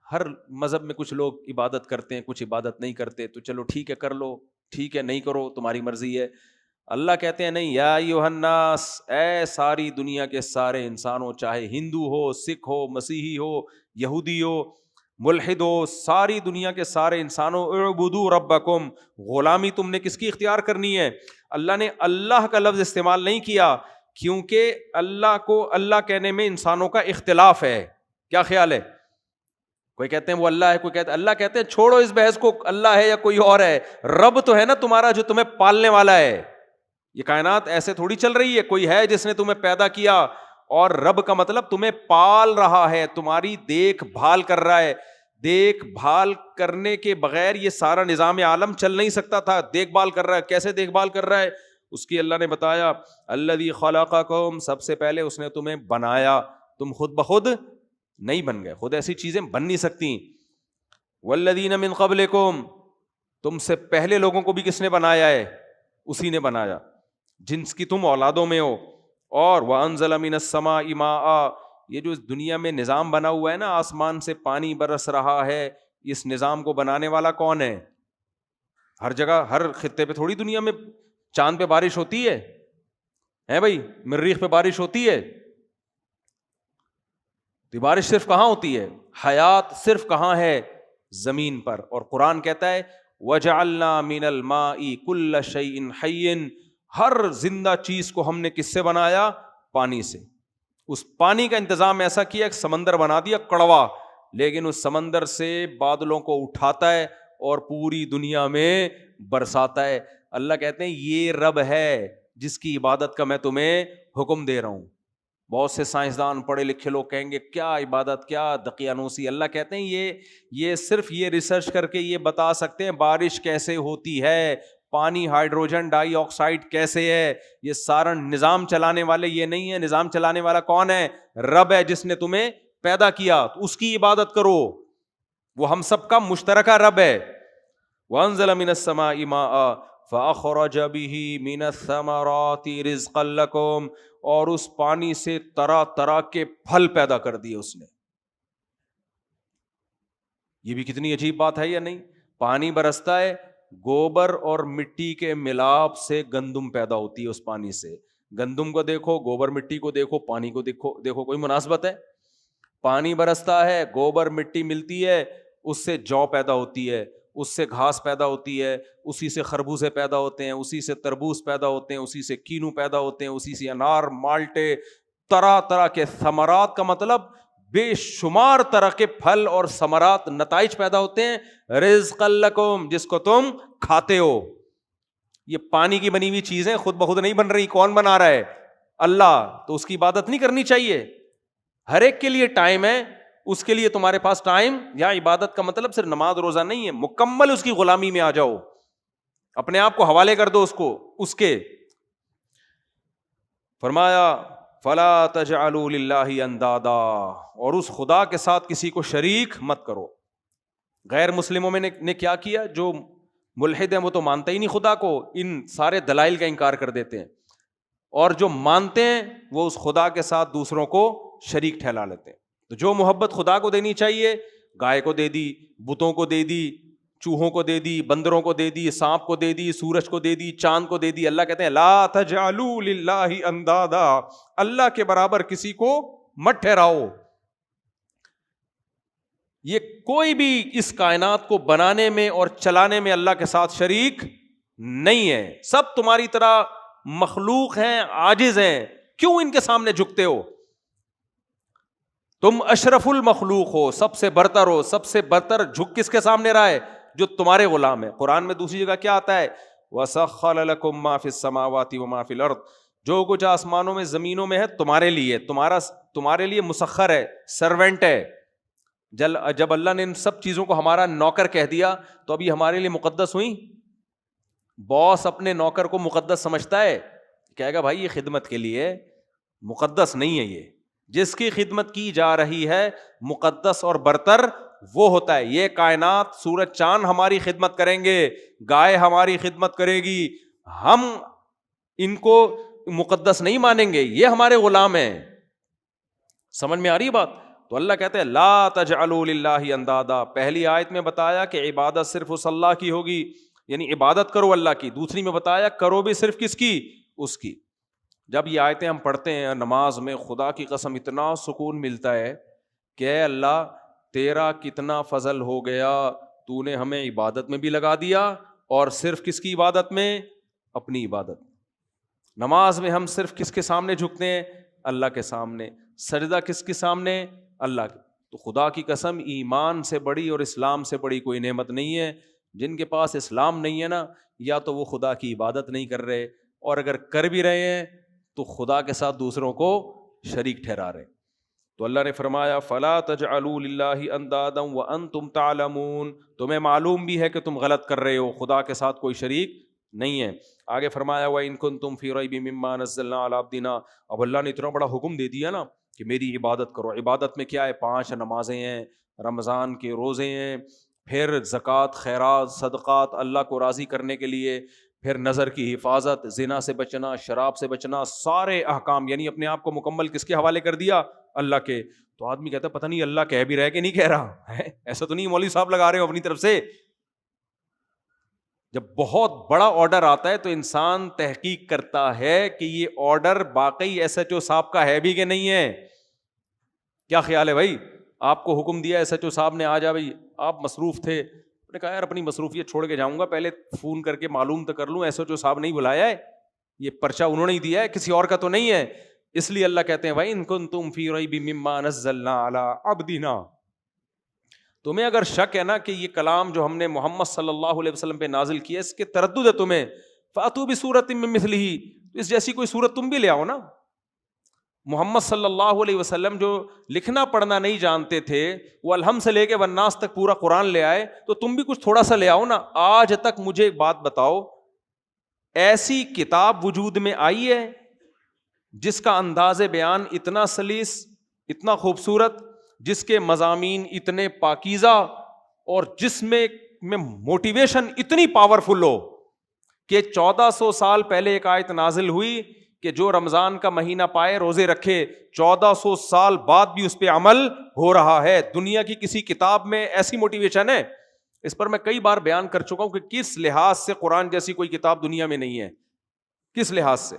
ہر مذہب میں کچھ لوگ عبادت کرتے ہیں، کچھ عبادت نہیں کرتے. تو چلو ٹھیک ہے، کر لو، ٹھیک ہے نہیں کرو، تمہاری مرضی ہے. اللہ کہتے ہیں نہیں، یا ایھا الناس، اے ساری دنیا کے سارے انسانوں، چاہے ہندو ہو، سکھ ہو، مسیحی ہو، یہودی ہو، ملحد ہو، ساری دنیا کے سارے انسانوں، اعبدوا ربکم، غلامی تم نے کس کی اختیار کرنی ہے؟ اللہ نے اللہ کا لفظ استعمال نہیں کیا کیونکہ اللہ کو اللہ کہنے میں انسانوں کا اختلاف ہے. کیا خیال ہے؟ کوئی کہتے ہیں وہ اللہ ہے، کوئی کہتے ہیں اللہ. کہتے ہیں چھوڑو اس بحث کو، اللہ ہے یا کوئی اور ہے. رب تو ہے نا تمہارا جو تمہیں پالنے والا ہے. یہ کائنات ایسے تھوڑی چل رہی ہے، کوئی ہے جس نے تمہیں پیدا کیا، اور رب کا مطلب تمہیں پال رہا ہے، تمہاری دیکھ بھال کر رہا ہے. دیکھ بھال کرنے کے بغیر یہ سارا نظام عالم چل نہیں سکتا تھا. دیکھ بھال کر رہا ہے. کیسے دیکھ بھال کر رہا ہے؟ اس کی اللہ نے بتایا الذی خلقکم، سب سے پہلے اس نے تمہیں بنایا. تم خود بخود نہیں بن گئے، خود ایسی چیزیں بن نہیں سکتی. والذین من قبلکم، تم سے پہلے لوگوں کو بھی کس نے بنایا ہے؟ اسی نے بنایا جنس کی تم اولادوں میں ہو. اور وانزل من السماء ماء، یہ جو دنیا میں نظام بنا ہوا ہے نا، آسمان سے پانی برس رہا ہے، اس نظام کو بنانے والا کون ہے؟ ہر جگہ ہر خطے پہ تھوڑی دنیا میں چاند پہ بارش ہوتی ہے بھائی، مریخ پہ بارش ہوتی ہے. تو بارش صرف کہاں ہوتی ہے؟ حیات صرف کہاں ہے؟ زمین پر. اور قرآن کہتا ہے وَجَعَلْنَا مِنَ الْمَاءِ كُلَّ شَيْءٍ حَيٍّ، ہر زندہ چیز کو ہم نے کس سے بنایا؟ پانی سے. اس پانی کا انتظام ایسا کیا کہ سمندر بنا دیا کڑوا، لیکن اس سمندر سے بادلوں کو اٹھاتا ہے اور پوری دنیا میں برساتا ہے. اللہ کہتے ہیں یہ رب ہے جس کی عبادت کا میں تمہیں حکم دے رہا ہوں. بہت سے سائنسدان پڑھے لکھے لوگ کہیں گے کیا عبادت، کیا دقیانوسی. اللہ کہتے ہیں یہ صرف یہ ریسرچ کر کے یہ بتا سکتے ہیں بارش کیسے ہوتی ہے، پانی ہائیڈروجن ڈائی آکسائڈ کیسے ہے. یہ سارا نظام چلانے والے یہ نہیں ہے. نظام چلانے والا کون ہے؟ رب ہے جس نے تمہیں پیدا کیا. تو اس کی عبادت کرو، وہ ہم سب کا مشترکہ رب ہے. وانزل من السماء ماء فاخرج به من الثمرات رزقا لكم، اور اس پانی سے طرح طرح کے پھل پیدا کر دیے اس نے. یہ بھی کتنی عجیب بات ہے یا نہیں؟ پانی برستا ہے، گوبر اور مٹی کے ملاپ سے گندم پیدا ہوتی ہے. اس پانی سے گندم کو دیکھو، گوبر مٹی کو دیکھو، پانی کو دیکھو کوئی مناسبت ہے؟ پانی برستا ہے، گوبر مٹی ملتی ہے، اس سے جو پیدا ہوتی ہے، اس سے گھاس پیدا ہوتی ہے، اسی سے خربوزے پیدا ہوتے ہیں، اسی سے تربوز پیدا ہوتے ہیں، اسی سے کینو پیدا ہوتے ہیں، اسی سے انار، مالٹے، طرح طرح کے ثمرات کا مطلب بے شمار طرح کے پھل اور ثمرات، نتائج پیدا ہوتے ہیں. رزقا لکم، جس کو تم کھاتے ہو. یہ پانی کی بنی ہوئی چیزیں خود بخود نہیں بن رہی. کون بنا رہا ہے؟ اللہ. تو اس کی عبادت نہیں کرنی چاہیے؟ ہر ایک کے لیے ٹائم ہے، اس کے لیے تمہارے پاس ٹائم. یا عبادت کا مطلب صرف نماز روزہ نہیں ہے، مکمل اس کی غلامی میں آ جاؤ، اپنے آپ کو حوالے کر دو اس کے. فرمایا فلا تجعلوا للہ اندادا، اور اس خدا کے ساتھ کسی کو شریک مت کرو. غیر مسلموں میں نے کیا کیا؟ جو ملحد ہیں وہ تو مانتے ہی نہیں خدا کو، ان سارے دلائل کا انکار کر دیتے ہیں، اور جو مانتے ہیں وہ اس خدا کے ساتھ دوسروں کو شریک ٹھہرا لیتے ہیں۔ تو جو محبت خدا کو دینی چاہیے گائے کو دے دی، بتوں کو دے دی، چوہوں کو دے دی، بندروں کو دے دی، سانپ کو دے دی، سورج کو دے دی، چاند کو دے دی۔ اللہ کہتے ہیں لا تجعلوا للہ اندادا، اللہ کے برابر کسی کو مت ٹھہراؤ۔ یہ کوئی بھی اس کائنات کو بنانے میں اور چلانے میں اللہ کے ساتھ شریک نہیں ہے، سب تمہاری طرح مخلوق ہیں، عاجز ہیں، کیوں ان کے سامنے جھکتے ہو؟ تم اشرف المخلوق ہو، سب سے برتر ہو، سب سے برتر جھک کس کے سامنے رہا ہے؟ جو تمہارے غلام ہے۔ قرآن میں دوسری جگہ کیا آتا ہے؟ وَسَخَّرَ لَكُم مَّا فِي السَّمَاوَاتِ وَمَا فِي الْأَرْضِ، جو کچھ آسمانوں میں زمینوں میں ہے تمہارے لیے، تمہارے لیے مسخر ہے، سرونٹ ہے۔ جب اللہ نے ان سب چیزوں کو ہمارا نوکر کہہ دیا تو ابھی ہمارے لیے مقدس ہوئی؟ باس اپنے نوکر کو مقدس سمجھتا ہے؟ کہے گا بھائی یہ خدمت کے لیے، مقدس نہیں ہے، یہ جس کی خدمت کی جا رہی ہے مقدس اور برتر وہ ہوتا ہے۔ یہ کائنات سورج چاند ہماری خدمت کریں گے، گائے ہماری خدمت کرے گی، ہم ان کو مقدس نہیں مانیں گے، یہ ہمارے غلام ہیں۔ سمجھ میں آ رہی بات؟ تو اللہ کہتے ہیں لا تجعلوا للہ اندادا۔ پہلی آیت میں بتایا کہ عبادت صرف اس اللہ کی ہوگی، یعنی عبادت کرو اللہ کی۔ دوسری میں بتایا کرو بھی صرف کس کی؟ اس کی۔ جب یہ آیتیں ہم پڑھتے ہیں نماز میں، خدا کی قسم اتنا سکون ملتا ہے کہ اے اللہ تیرا کتنا فضل ہو گیا، تو نے ہمیں عبادت میں بھی لگا دیا، اور صرف کس کی عبادت میں؟ اپنی عبادت۔ نماز میں ہم صرف کس کے سامنے جھکتے ہیں؟ اللہ کے سامنے۔ سجدہ کس کے سامنے؟ اللہ کے۔ تو خدا کی قسم ایمان سے بڑی اور اسلام سے بڑی کوئی نعمت نہیں ہے۔ جن کے پاس اسلام نہیں ہے نا، یا تو وہ خدا کی عبادت نہیں کر رہے، اور اگر کر بھی رہے ہیں تو خدا کے ساتھ دوسروں کو شریک ٹھہرا رہے۔ تو اللہ نے فرمایا فَلَا تَجْعَلُوا لِلَّهِ أَنْدَادًا وَأَنْتُمْ تَعْلَمُونَ، تمہیں معلوم بھی ہے کہ تم غلط کر رہے ہو، خدا کے ساتھ کوئی شریک نہیں ہے۔ آگے فرمایا وَإِن كُنتُمْ فِي رَيْبٍ مِّمَّا نَزَّلْنَا عَلَىٰ عَبْدِنَا، اب اللہ نے اتنا بڑا حکم دے دیا نا کہ میری عبادت کرو۔ عبادت میں کیا ہے؟ 5 نمازیں ہیں، رمضان کے روزے ہیں، پھر زکوٰۃ، خیرات، صدقات اللہ کو راضی کرنے کے لیے، پھر نظر کی حفاظت، زنا سے بچنا، شراب سے بچنا، سارے احکام، یعنی اپنے آپ کو مکمل کس کے حوالے کر دیا؟ اللہ کے۔ تو آدمی کہتا ہے پتہ نہیں اللہ کہہ بھی رہا ہے کہ نہیں کہہ رہا ہے، ایسا تو نہیں مولوی صاحب لگا رہے ہو اپنی طرف سے۔ جب بہت بڑا آرڈر آتا ہے تو انسان تحقیق کرتا ہے کہ یہ آرڈر باقی ایس ایچ او صاحب کا ہے بھی کہ نہیں ہے۔ کیا خیال ہے بھائی؟ آپ کو حکم دیا ایس ایچ او صاحب نے، آ جا بھائی، آپ مصروف تھے، نے کہا یار اپنی مصروفیت چھوڑ کے جاؤں گا، پہلے فون کر کے معلوم تو کر لوں ایس ایچ او صاحب نہیں بلایا ہے، یہ پرچہ انہوں نے ہی دیا ہے، کسی اور کا تو نہیں ہے۔ اس لیے اللہ کہتے ہیں وَإِن كُنتُمْ فِي رَيْبٍ مِّمَّا نَزَّلْنَا عَلَىٰ عَبْدِنَا، تمہیں اگر شک ہے نا کہ یہ کلام جو ہم نے محمد صلی اللہ علیہ وسلم پہ نازل کیا اس کے تردد ہے تمہیں، فَأْتُوا بِسُورَةٍ مِّن مِّثْلِهِ، اس جیسی کوئی سورت تم بھی لے آؤ نا۔ محمد صلی اللہ علیہ وسلم جو لکھنا پڑھنا نہیں جانتے تھے، وہ الحمد سے لے کے والناس تک پورا قرآن لے آئے، تو تم بھی کچھ تھوڑا سا لے آؤ نا۔ آج تک مجھے ایک بات بتاؤ، ایسی کتاب وجود میں آئی ہے جس کا انداز بیان اتنا سلیس، اتنا خوبصورت، جس کے مضامین اتنے پاکیزہ، اور جس میں موٹیویشن اتنی پاورفل ہو کہ 1400 سال پہلے ایک آیت نازل ہوئی کہ جو رمضان کا مہینہ پائے روزے رکھے، 1400 سال بعد بھی اس پہ عمل ہو رہا ہے۔ دنیا کی کسی کتاب میں ایسی موٹیویشن ہے؟ اس پر میں کئی بار بیان کر چکا ہوں کہ کس لحاظ سے قرآن جیسی کوئی کتاب دنیا میں نہیں ہے، کس لحاظ سے۔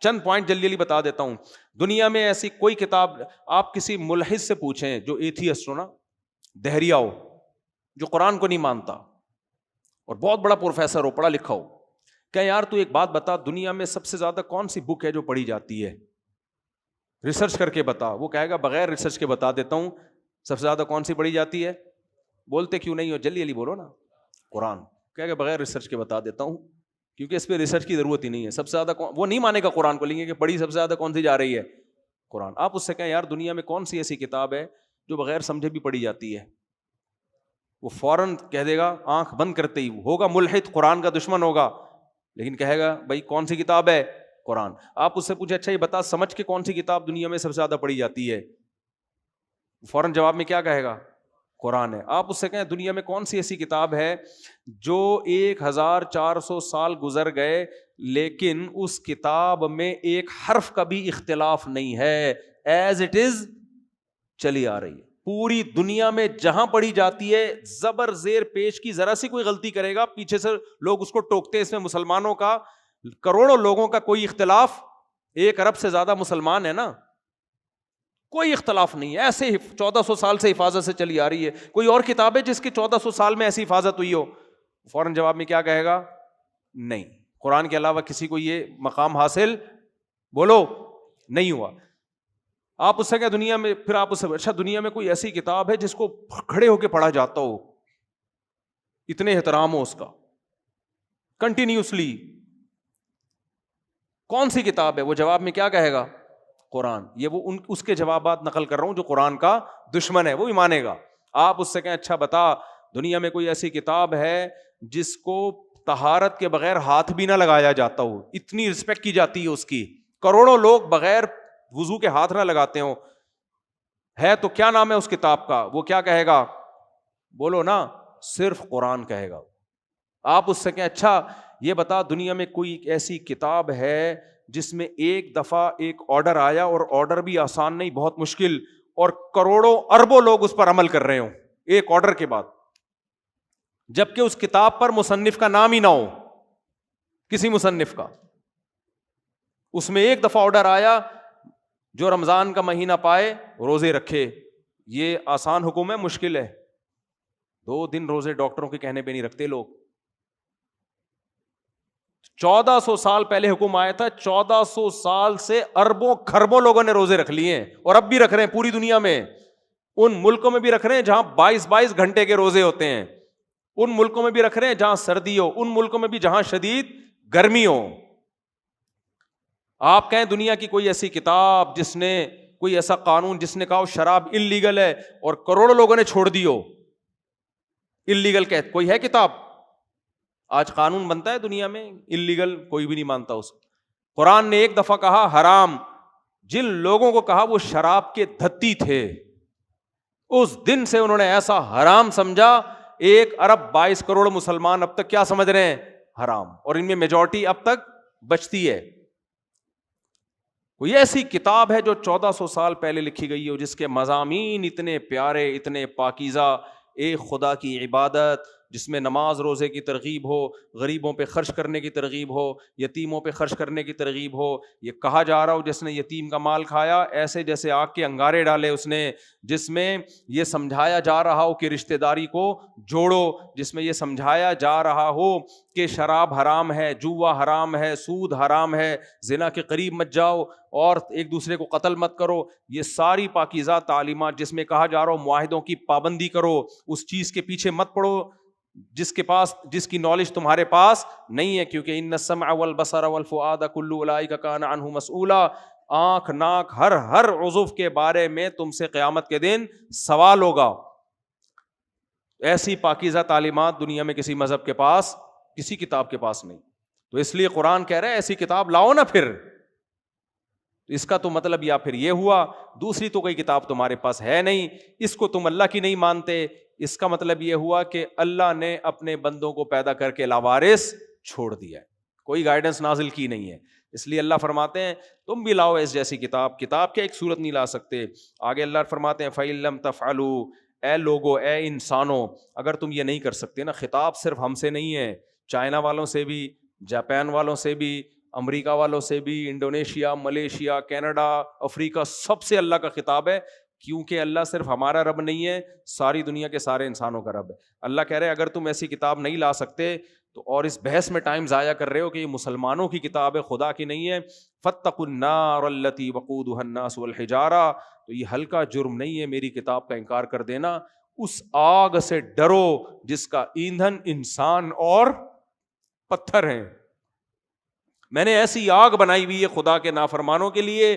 چند پوائنٹ جلدی جلدی بتا دیتا ہوں۔ دنیا میں ایسی کوئی کتاب، آپ کسی ملحد سے پوچھیں جو ایتھیسٹ ہو نا، دہریہ ہو، جو قرآن کو نہیں مانتا، اور بہت بڑا پروفیسر ہو، پڑھا لکھا ہو، کہ یار تو ایک بات بتا، دنیا میں سب سے زیادہ کون سی بک ہے جو پڑھی جاتی ہے؟ ریسرچ کر کے بتا۔ وہ کہے گا بغیر ریسرچ کے بتا دیتا ہوں، سب سے زیادہ کون سی پڑھی جاتی ہے؟ بولتے کیوں نہیں ہو؟ جلدی جلدی بولو نا۔ قرآن۔ کہے گا بغیر ریسرچ کے بتا دیتا ہوں، کیونکہ اس پہ ریسرچ کی ضرورت ہی نہیں ہے۔ سب سے زیادہ وہ نہیں مانے گا قرآن کو، لیں گے کہ پڑھی سب سے زیادہ کون سی جا رہی ہے؟ قرآن۔ آپ اس سے کہیں یار دنیا میں کون سی ایسی کتاب ہے جو بغیر سمجھے بھی پڑھی جاتی ہے؟ وہ فوراً کہہ دے گا، آنکھ بند کرتے ہی ہوگا ملحد، قرآن کا دشمن ہوگا، لیکن کہے گا بھائی کون سی کتاب ہے؟ قرآن۔ آپ اس سے پوچھے اچھا یہ بتا سمجھ کے کون سی کتاب دنیا میں سب سے زیادہ پڑھی جاتی ہے؟ فوراً جواب میں کیا کہے گا؟ قرآن ہے. آپ اس سے کہیں دنیا میں کون سی ایسی کتاب ہے جو 1400 سال گزر گئے لیکن اس کتاب میں ایک حرف کا بھی اختلاف نہیں ہے, ایز اٹ از چلی آ رہی ہے. پوری دنیا میں جہاں پڑھی جاتی ہے زبر زیر پیش کی ذرا سی کوئی غلطی کرے گا پیچھے سے لوگ اس کو ٹوکتے ہیں. اس میں مسلمانوں کا, کروڑوں لوگوں کا کوئی اختلاف, 1 ارب سے زیادہ مسلمان ہے نا, کوئی اختلاف نہیں ہے. ایسے 1400 سال سے حفاظت سے چلی آ رہی ہے. کوئی اور کتاب ہے جس کی 1400 سال میں ایسی حفاظت ہوئی ہو؟ فوراً جواب میں کیا کہے گا؟ نہیں. قرآن کے علاوہ کسی کو یہ مقام حاصل بولو نہیں ہوا. آپ اس سے کیا دنیا میں, پھر آپ اس سے اچھا دنیا میں کوئی ایسی کتاب ہے جس کو کھڑے ہو کے پڑھا جاتا ہو, اتنے احترام ہو اس کا کنٹینیوسلی, کون سی کتاب ہے؟ وہ جواب میں کیا کہے گا؟ قرآن. یہ وہ اس کے جوابات نقل کر رہا ہوں جو قرآن کا دشمن ہے, وہ بھی مانے گا. آپ اس سے کہیں اچھا بتا دنیا میں کوئی ایسی کتاب ہے جس کو طہارت کے بغیر ہاتھ بھی نہ لگایا جاتا ہو, اتنی رسپیکٹ کی جاتی ہے اس کی, کروڑوں لوگ بغیر وضو کے ہاتھ نہ لگاتے ہوں, ہے تو کیا نام ہے اس کتاب کا؟ وہ کیا کہے گا؟ بولو نا, صرف قرآن کہے گا. آپ اس سے کہیں اچھا یہ بتا دنیا میں کوئی ایسی کتاب ہے جس میں ایک دفعہ ایک آرڈر آیا, اور آرڈر بھی آسان نہیں, بہت مشکل, اور کروڑوں اربوں لوگ اس پر عمل کر رہے ہوں ایک آرڈر کے بعد, جبکہ اس کتاب پر مصنف کا نام ہی نہ ہو, کسی مصنف کا. اس میں ایک دفعہ آرڈر آیا جو رمضان کا مہینہ پائے روزے رکھے. یہ آسان حکم ہے؟ مشکل ہے. 2 دن روزے ڈاکٹروں کے کہنے پہ نہیں رکھتے لوگ. 1400 سال پہلے حکم آیا تھا, 1400 سال سے اربوں کھربوں لوگوں نے روزے رکھ لیے ہیں, اور اب بھی رکھ رہے ہیں پوری دنیا میں. ان ملکوں میں بھی رکھ رہے ہیں جہاں 22 گھنٹے کے روزے ہوتے ہیں, ان ملکوں میں بھی رکھ رہے ہیں جہاں سردی ہو, ان ملکوں میں بھی جہاں شدید گرمی ہو. آپ کہیں دنیا کی کوئی ایسی کتاب جس نے, کوئی ایسا قانون جس نے کہا شراب انلیگل ہے اور کروڑوں لوگوں نے چھوڑ دی ہو انلیگل کہ کوئی ہے کتاب؟ آج قانون بنتا ہے دنیا میں انلیگل, کوئی بھی نہیں مانتا اس کو. قرآن نے ایک دفعہ کہا حرام, جن لوگوں کو کہا وہ شراب کے دھتی تھے, اس دن سے انہوں نے ایسا حرام سمجھا. 1 ارب 22 کروڑ مسلمان اب تک کیا سمجھ رہے ہیں؟ حرام, اور ان میں میجورٹی اب تک بچتی ہے. کوئی ایسی کتاب ہے جو 1400 سال پہلے لکھی گئی ہو جس کے مضامین اتنے پیارے, اتنے پاکیزہ, ایک خدا کی عبادت جس میں نماز روزے کی ترغیب ہو, غریبوں پہ خرچ کرنے کی ترغیب ہو, یتیموں پہ خرچ کرنے کی ترغیب ہو. یہ کہا جا رہا ہو جس نے یتیم کا مال کھایا ایسے جیسے آگ کے انگارے ڈالے اس نے, جس میں یہ سمجھایا جا رہا ہو کہ رشتہ داری کو جوڑو, جس میں یہ سمجھایا جا رہا ہو کہ شراب حرام ہے, جوا حرام ہے, سود حرام ہے, زنا کے قریب مت جاؤ, اور ایک دوسرے کو قتل مت کرو. یہ ساری پاکیزہ تعلیمات جس میں کہا جا رہا ہو معاہدوں کی پابندی کرو, اس چیز کے پیچھے مت پڑو جس کے پاس, جس کی نالج تمہارے پاس نہیں ہے, کیونکہ ان السمع والبصر والفؤاد کل اولئک کان عنہ مسئولا. آنکھ ناک ہر عضو کے بارے میں تم سے قیامت کے دن سوال ہوگا. ایسی پاکیزہ تعلیمات دنیا میں کسی مذہب کے پاس, کسی کتاب کے پاس نہیں. تو اس لیے قرآن کہہ رہا ہے ایسی کتاب لاؤ نا. پھر اس کا تو مطلب یا پھر یہ ہوا دوسری تو کوئی کتاب تمہارے پاس ہے نہیں, اس کو تم اللہ کی نہیں مانتے. اس کا مطلب یہ ہوا کہ اللہ نے اپنے بندوں کو پیدا کر کے لاوارث چھوڑ دیا ہے, کوئی گائیڈنس نازل کی نہیں ہے. اس لیے اللہ فرماتے ہیں تم بھی لاؤ اس جیسی کتاب. کتاب کیا ایک صورت نہیں لا سکتے. آگے اللہ فرماتے ہیں فَإِن لَمْ تَفْعَلُوا, اے لوگو, اے انسانوں, اگر تم یہ نہیں کر سکتے نا. خطاب صرف ہم سے نہیں ہے, چائنا والوں سے بھی, جاپان والوں سے بھی, امریکہ والوں سے بھی, انڈونیشیا, ملیشیا, کینیڈا, افریقہ, سب سے اللہ کا خطاب ہے. کیونکہ اللہ صرف ہمارا رب نہیں ہے, ساری دنیا کے سارے انسانوں کا رب ہے. اللہ کہہ رہے ہیں اگر تم ایسی کتاب نہیں لا سکتے تو, اور اس بحث میں ٹائم ضائع کر رہے ہو کہ یہ مسلمانوں کی کتاب ہے, خدا کی نہیں ہے. فاتقوا النار التي وقودها الناس والحجارہ, تو یہ ہلکا جرم نہیں ہے میری کتاب کا انکار کر دینا. اس آگ سے ڈرو جس کا ایندھن انسان اور پتھر ہیں. میں نے ایسی آگ بنائی ہوئی ہے خدا کے نافرمانوں کے لیے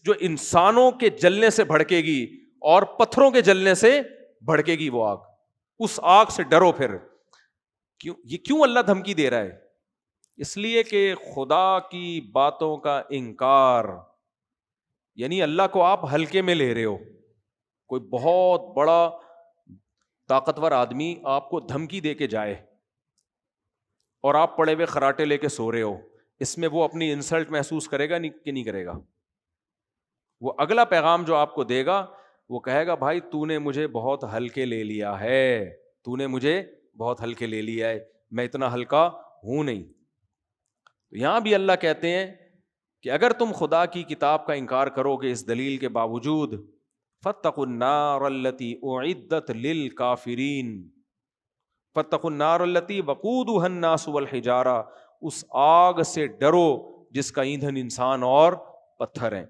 جو انسانوں کے جلنے سے بھڑکے گی اور پتھروں کے جلنے سے بھڑکے گی وہ آگ. اس آگ سے ڈرو. پھر کیوں اللہ دھمکی دے رہا ہے؟ اس لیے کہ خدا کی باتوں کا انکار, یعنی اللہ کو آپ ہلکے میں لے رہے ہو. کوئی بہت بڑا طاقتور آدمی آپ کو دھمکی دے کے جائے اور آپ پڑے ہوئے خراٹے لے کے سو رہے ہو, اس میں وہ اپنی انسلٹ محسوس کرے گا کہ نہیں کرے گا؟ وہ اگلا پیغام جو آپ کو دے گا وہ کہے گا بھائی تو نے مجھے بہت ہلکے لے لیا ہے, تو نے مجھے بہت ہلکے لے لیا ہے, میں اتنا ہلکا ہوں نہیں. یہاں بھی اللہ کہتے ہیں کہ اگر تم خدا کی کتاب کا انکار کرو گے اس دلیل کے باوجود, فاتقوا النار التي اعدت للکافرین, فاتقوا النار التي وقودها الناس والحجارہ, اس آگ سے ڈرو جس کا ایندھن انسان اور پتھر ہیں.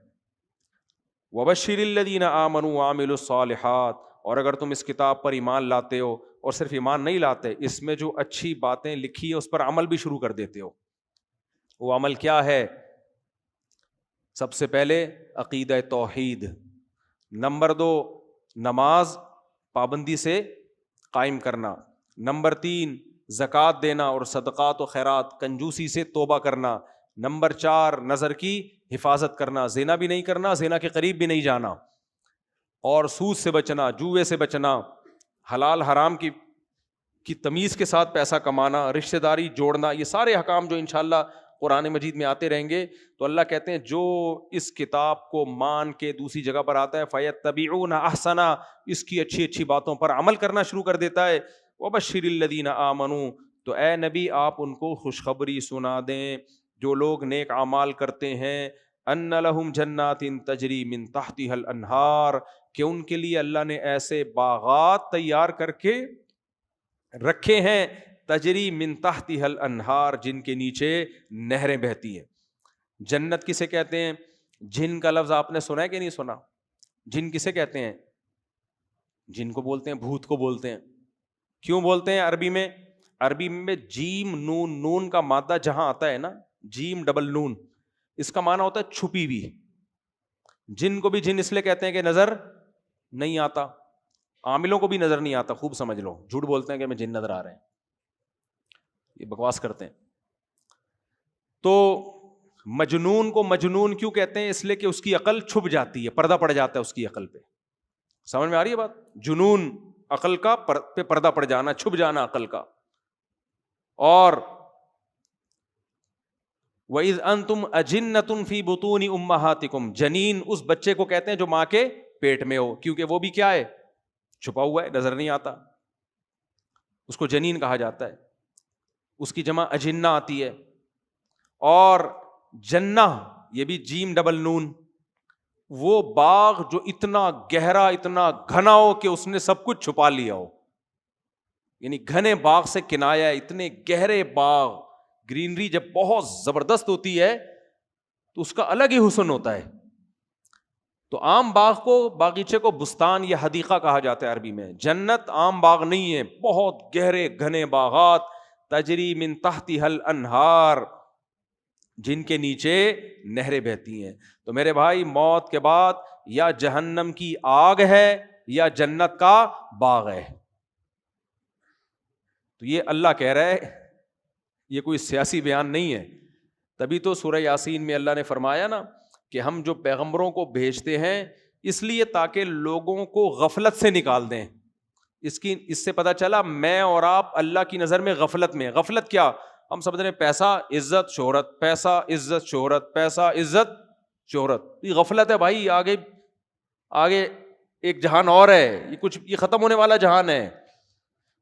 وبشر الذین آمنوا وعملوا الصالحات, اور اگر تم اس کتاب پر ایمان لاتے ہو اور صرف ایمان نہیں لاتے, اس میں جو اچھی باتیں لکھی ہیں اس پر عمل بھی شروع کر دیتے ہو, وہ عمل کیا ہے؟ سب سے پہلے عقیدہ توحید, نمبر 2 نماز پابندی سے قائم کرنا, نمبر 3 زکوٰۃ دینا اور صدقات و خیرات کنجوسی سے توبہ کرنا, نمبر 4 نظر کی حفاظت کرنا, زنا بھی نہیں کرنا, زنا کے قریب بھی نہیں جانا, اور سود سے بچنا, جوئے سے بچنا, حلال حرام کی تمیز کے ساتھ پیسہ کمانا, رشتہ داری جوڑنا, یہ سارے احکام جو انشاءاللہ قرآن مجید میں آتے رہیں گے. تو اللہ کہتے ہیں جو اس کتاب کو مان کے دوسری جگہ پر آتا ہے فَيَتَّبِعُونَ أَحْسَنَ, اس کی اچھی اچھی باتوں پر عمل کرنا شروع کر دیتا ہے. وَبَشِّرِ الَّذِينَ آمَنُوا, تو اے نبی آپ ان کو خوشخبری سنا دیں جو لوگ نیک اعمال کرتے ہیں, أَنَّ لَهُمْ جَنَّاتٍ تَجْرِي مِن تَحْتِهَا الْأَنْهَارُ, کہ ان کے لیے اللہ نے ایسے باغات تیار کر کے رکھے ہیں, تجری من تحتها الانہار, جن کے نیچے نہریں بہتی ہیں. جنت کسے کہتے ہیں؟ جن کا لفظ آپ نے سنا ہے کہ نہیں سنا؟ جن کسے کہتے ہیں؟ جن کو بولتے ہیں بھوت کو بولتے ہیں. کیوں بولتے ہیں عربی میں؟ عربی میں جیم نون, نون کا مادہ جہاں آتا ہے نا, جیم ڈبل نون, اس کا معنی ہوتا ہے چھپی ہوئی. جن کو بھی جن اس لیے کہتے ہیں کہ نظر نہیں آتا, عاملوں کو بھی نظر نہیں آتا, خوب سمجھ لو, جھوٹ بولتے ہیں کہ میں جن نظر آ رہے ہیں, یہ بکواس کرتے ہیں. تو مجنون کو مجنون کیوں کہتے ہیں؟ اس لیے کہ اس کی عقل چھپ جاتی ہے, پردہ پڑ جاتا ہے اس کی عقل پہ. سمجھ میں آ رہی ہے بات؟ جنون عقل کا پہ پردہ پڑ جانا, چھپ جانا عقل کا. اور وَإِذْ أَنْتُمْ أَجِنَّةٌ فِي بُطُونِ أُمَّهَاتِكُمْ, جنین اس بچے کو کہتے ہیں جو ماں کے پیٹ میں ہو, کیونکہ وہ بھی کیا ہے؟ چھپا ہوا ہے, نظر نہیں آتا, اس کو جنین کہا جاتا ہے. اس کی جمع اجنہ آتی ہے. اور جنہ یہ بھی جیم ڈبل نون, وہ باغ جو اتنا گہرا اتنا گھنا ہو کہ اس نے سب کچھ چھپا لیا ہو, یعنی گھنے باغ سے کنایا ہے. اتنے گہرے باغ, گرینری جب بہت زبردست ہوتی ہے تو اس کا الگ ہی حسن ہوتا ہے. تو عام باغ کو, باغیچے کو بستان یا حدیقہ کہا جاتا ہے عربی میں. جنت عام باغ نہیں ہے, بہت گہرے گھنے باغات, تجری من تحتها الانہار, جن کے نیچے نہریں بہتی ہیں. تو میرے بھائی موت کے بعد یا جہنم کی آگ ہے یا جنت کا باغ ہے. تو یہ اللہ کہہ رہا ہے, یہ کوئی سیاسی بیان نہیں ہے. تبھی تو سورہ یاسین میں اللہ نے فرمایا نا کہ ہم جو پیغمبروں کو بھیجتے ہیں اس لیے تاکہ لوگوں کو غفلت سے نکال دیں. اس سے پتہ چلا میں اور آپ اللہ کی نظر میں غفلت میں. غفلت کیا؟ ہم سمجھ رہے ہیں پیسہ عزت شہرت, پیسہ عزت شہرت, پیسہ عزت شہرت. یہ غفلت ہے بھائی. آگے ایک جہان اور ہے, یہ ختم ہونے والا جہان ہے.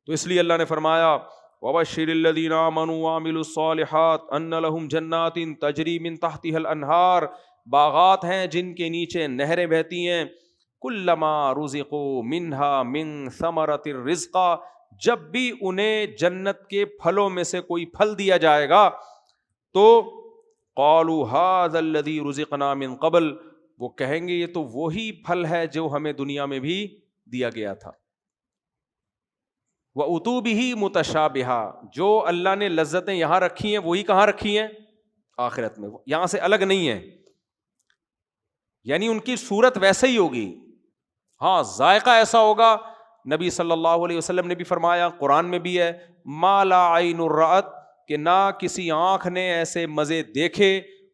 تو اس لیے اللہ نے فرمایا وَبَشِّرِ الَّذِينَ آمَنُوا وَعَمِلُوا الصَّالِحَاتِ أَنَّ لَهُمْ جَنَّاتٍ تَجْرِي مِن تَحْتِهَا الْأَنْهَارُ, باغات ہیں جن کے نیچے نہریں بہتی ہیں. كُلَّمَا رُزِقُوا مِنْهَا مِن ثَمَرَةٍ رِزْقًا, جب بھی انہیں جنت کے پھلوں میں سے کوئی پھل دیا جائے گا تو قَالُوا هَذَا الَّذِي رُزِقْنَا مِن قَبْلُ, وہ کہیں گے یہ تو وہی پھل ہے جو ہمیں دنیا میں بھی دیا گیا تھا. وَأُتُوا بِهِ مُتَشَابِهًا, جو اللہ نے لذتیں یہاں رکھی ہیں وہی کہاں رکھی ہیں؟ آخرت میں, یہاں سے الگ نہیں ہے. یعنی ان کی صورت ویسے ہی ہوگی, ہاں ذائقہ ایسا ہوگا. نبی صلی اللہ علیہ وسلم نے بھی فرمایا, قرآن میں بھی ہے, مَا لَا عَيْنٌ رَأَتْ, کہ نہ کسی آنکھ نے ایسے مزے دیکھے,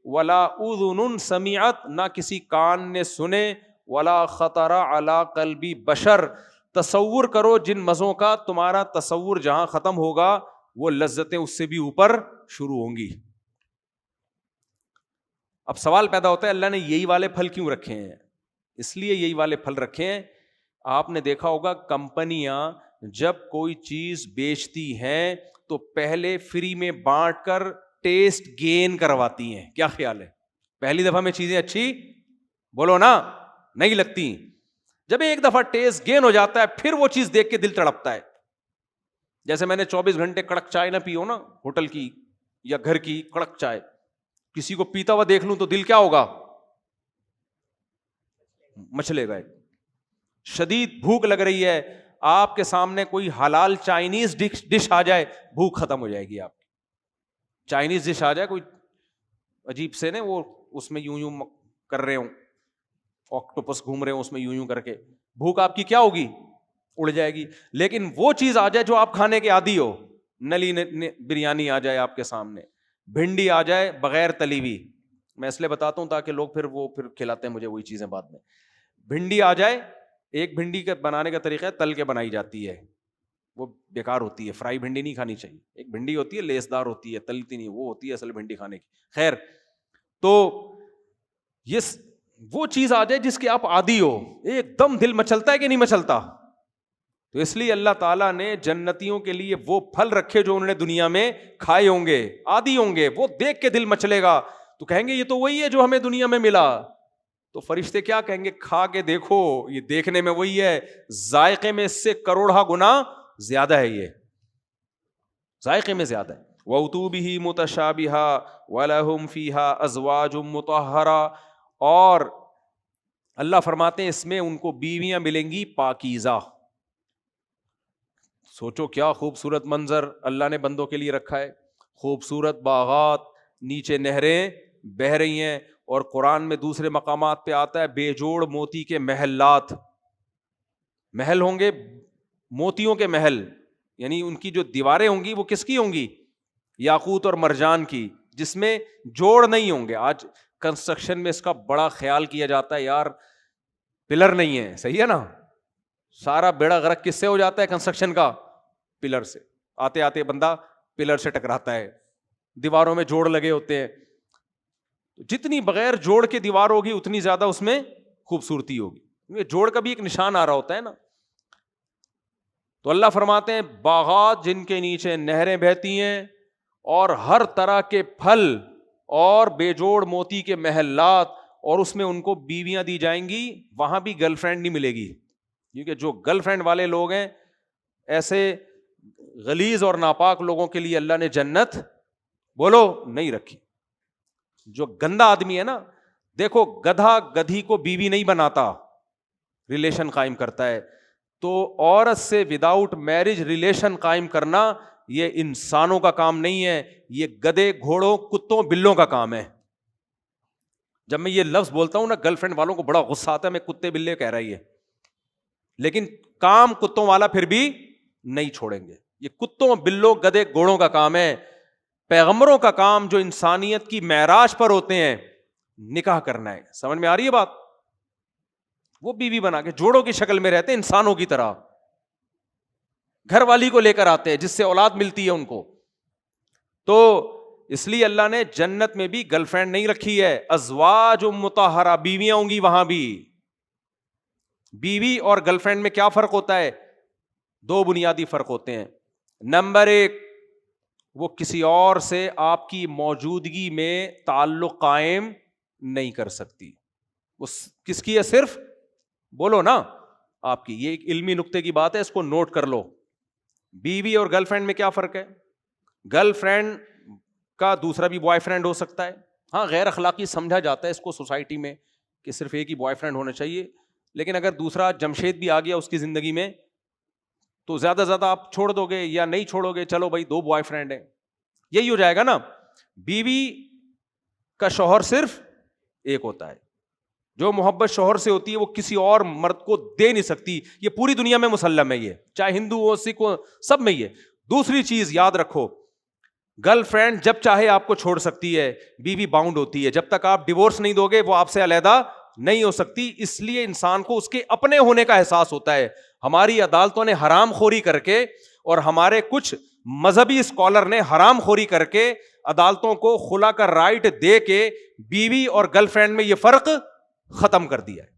وَلَا أُذُنٌ سَمِعَتْ, نہ کسی کان نے سنے, وَلَا خَطَرَ عَلَىٰ قَلْبِ بَشَرٍ, تصور کرو جن مزوں کا تمہارا تصور جہاں ختم ہوگا وہ لذتیں اس سے بھی اوپر شروع ہوں گی. اب سوال پیدا ہوتا ہے اللہ نے یہی والے پھل کیوں رکھے ہیں؟ اس لیے یہی والے پھل رکھے ہیں. آپ نے دیکھا ہوگا کمپنیاں جب کوئی چیز بیچتی ہیں تو پہلے فری میں بانٹ کر ٹیسٹ گین کرواتی ہیں. کیا خیال ہے؟ پہلی دفعہ میں چیزیں اچھی بولو نا نہیں لگتی. جب ایک دفعہ ٹیسٹ گین ہو جاتا ہے پھر وہ چیز دیکھ کے دل تڑپتا ہے. جیسے میں نے 24 گھنٹے کڑک چائے نہ پیو نا ہوٹل کی یا گھر کی کڑک چائے, کسی کو پیتا ہوا دیکھ لوں تو دل کیا ہوگا؟ مچلے گا. شدید بھوک لگ رہی ہے, آپ کے سامنے کوئی حلال چائنیز ڈش آ جائے, بھوک ختم ہو جائے گی آپ کی. چائنیز ڈش آ جائے کوئی عجیب سے نا, وہ اس میں یوں یوں کر رہے ہوں, آکٹوپس گھوم رہے ہوں اس میں یوں یوں کر کے, بھوک آپ کی کیا ہوگی؟ اڑ جائے گی. لیکن وہ چیز آ جائے جو آپ کھانے کے عادی ہو, نلی بریانی آ جائے آپ کے سامنے, بھنڈی آ جائے بغیر تلی ہوئی, میں اس لیے بتاتا ہوں تاکہ لوگ پھر کھلاتے ہیں مجھے وہی چیزیں بعد میں. بھنڈی آ جائے, ایک بھنڈی کے بنانے کا طریقہ ہے تل کے بنائی جاتی ہے, وہ بیکار ہوتی ہے, فرائی بھنڈی نہیں کھانی چاہیے. ایک بھنڈی ہوتی ہے لیس دار ہوتی ہے, تلتی نہیں, وہ ہوتی ہے اصل بھنڈی کھانے کی. خیر, تو یہ وہ چیز آ جائے جس کے آپ عادی ہو, ایک دم دل مچلتا ہے کہ نہیں مچلتا؟ تو اس لیے اللہ تعالیٰ نے جنتیوں کے لیے وہ پھل رکھے جو انہوں نے دنیا میں کھائے ہوں گے, عادی ہوں گے, وہ دیکھ کے دل مچلے گا تو کہیں گے یہ تو وہی ہے جو ہمیں دنیا میں ملا. تو فرشتے کیا کہیں گے؟ کھا کے دیکھو, یہ دیکھنے میں وہی ہے, ذائقے میں اس سے کروڑا گنا زیادہ ہے, یہ ذائقے میں زیادہ ہے. وَأُتُوا بِهِ مُتَشَابِهًا وَلَهُمْ فِيهَا أَزْوَاجٌ مُطَهَّرَةٌ, اور اللہ فرماتے ہیں اس میں ان کو بیویاں ملیں گی پاکیزہ. سوچو کیا خوبصورت منظر اللہ نے بندوں کے لیے رکھا ہے, خوبصورت باغات, نیچے نہریں بہ رہی ہیں, اور قرآن میں دوسرے مقامات پہ آتا ہے بے جوڑ موتی کے محلات. محل ہوں گے موتیوں کے محل, یعنی ان کی جو دیواریں ہوں گی وہ کس کی ہوں گی؟ یاقوت اور مرجان کی, جس میں جوڑ نہیں ہوں گے. آج کنسٹرکشن میں اس کا بڑا خیال کیا جاتا ہے, یار پلر نہیں ہے, صحیح ہے نا, سارا بیڑا غرق کس سے ہو جاتا ہے کنسٹرکشن کا؟ پلر سے. آتے آتے بندہ پلر سے ٹکراتا ہے, دیواروں میں جوڑ لگے ہوتے ہیں. جتنی بغیر جوڑ کے دیوار ہوگی اتنی زیادہ اس میں خوبصورتی ہوگی, کیونکہ جوڑ کا بھی ایک نشان آ رہا ہوتا ہے نا. تو اللہ فرماتے ہیں باغات جن کے نیچے نہریں بہتی ہیں, اور ہر طرح کے پھل, اور بے جوڑ موتی کے محلات, اور اس میں ان کو بیویاں دی جائیں گی. وہاں بھی گرل فرینڈ نہیں ملے گی, کیونکہ جو گرل فرینڈ والے لوگ ہیں ایسے غلیظ اور ناپاک لوگوں کے لیے اللہ نے جنت بولو نہیں رکھی. جو گندا آدمی ہے نا, دیکھو گدھا گدھی کو بیوی نہیں بناتا, ریلیشن قائم کرتا ہے. تو عورت سے وداؤٹ میرج ریلیشن قائم کرنا یہ انسانوں کا کام نہیں ہے, یہ گدھے گھوڑوں کتوں بلوں کا کام ہے. جب میں یہ لفظ بولتا ہوں نا گرل فرینڈ والوں کو بڑا غصہ آتا ہے, میں کتے بلے کہہ رہی ہے, لیکن کام کتوں والا پھر بھی نہیں چھوڑیں گے. یہ کتوں بلوں گدھے گھوڑوں کا کام ہے. پیغمبروں کا کام جو انسانیت کی معراج پر ہوتے ہیں نکاح کرنا ہے. سمجھ میں آ رہی ہے بات؟ وہ بیوی بنا کے جوڑوں کی شکل میں رہتے ہیں انسانوں کی طرح, گھر والی کو لے کر آتے ہیں جس سے اولاد ملتی ہے ان کو. تو اس لیے اللہ نے جنت میں بھی گرل فرینڈ نہیں رکھی ہے, ازواج مطہرہ, بیویاں ہوں گی وہاں بھی. بیوی اور گرل فرینڈ میں کیا فرق ہوتا ہے؟ دو بنیادی فرق ہوتے ہیں. نمبر ایک, وہ کسی اور سے آپ کی موجودگی میں تعلق قائم نہیں کر سکتی. وہ کس کی ہے؟ صرف بولو نا آپ کی. یہ ایک علمی نقطے کی بات ہے, اس کو نوٹ کر لو. بیوی اور گرل فرینڈ میں کیا فرق ہے؟ گرل فرینڈ کا دوسرا بھی بوائے فرینڈ ہو سکتا ہے. ہاں غیر اخلاقی سمجھا جاتا ہے اس کو سوسائٹی میں کہ صرف ایک ہی بوائے فرینڈ ہونا چاہیے, لیکن اگر دوسرا جمشید بھی آ گیا اس کی زندگی میں تو زیادہ زیادہ آپ چھوڑ دو گے یا نہیں چھوڑو گے, چلو بھائی دو بوائے فرینڈ ہیں, یہی ہو جائے گا نا. بیوی کا شوہر صرف ایک ہوتا ہے. جو محبت شوہر سے ہوتی ہے وہ کسی اور مرد کو دے نہیں سکتی. یہ پوری دنیا میں مسلم ہے, یہ چاہے ہندو ہو سکھ ہو سب میں یہ. دوسری چیز یاد رکھو, گرل فرینڈ جب چاہے آپ کو چھوڑ سکتی ہے, بیوی باؤنڈ ہوتی ہے. جب تک آپ ڈیورس نہیں دو گے وہ آپ سے علیحدہ نہیں ہو سکتی. اس لیے انسان کو اس کے اپنے ہونے کا احساس ہوتا ہے. ہماری عدالتوں نے حرام خوری کر کے اور ہمارے کچھ مذہبی اسکالر نے حرام خوری کر کے عدالتوں کو خلا کا رائٹ دے کے بیوی اور گرل فرینڈ میں یہ فرق ختم کر دیا ہے.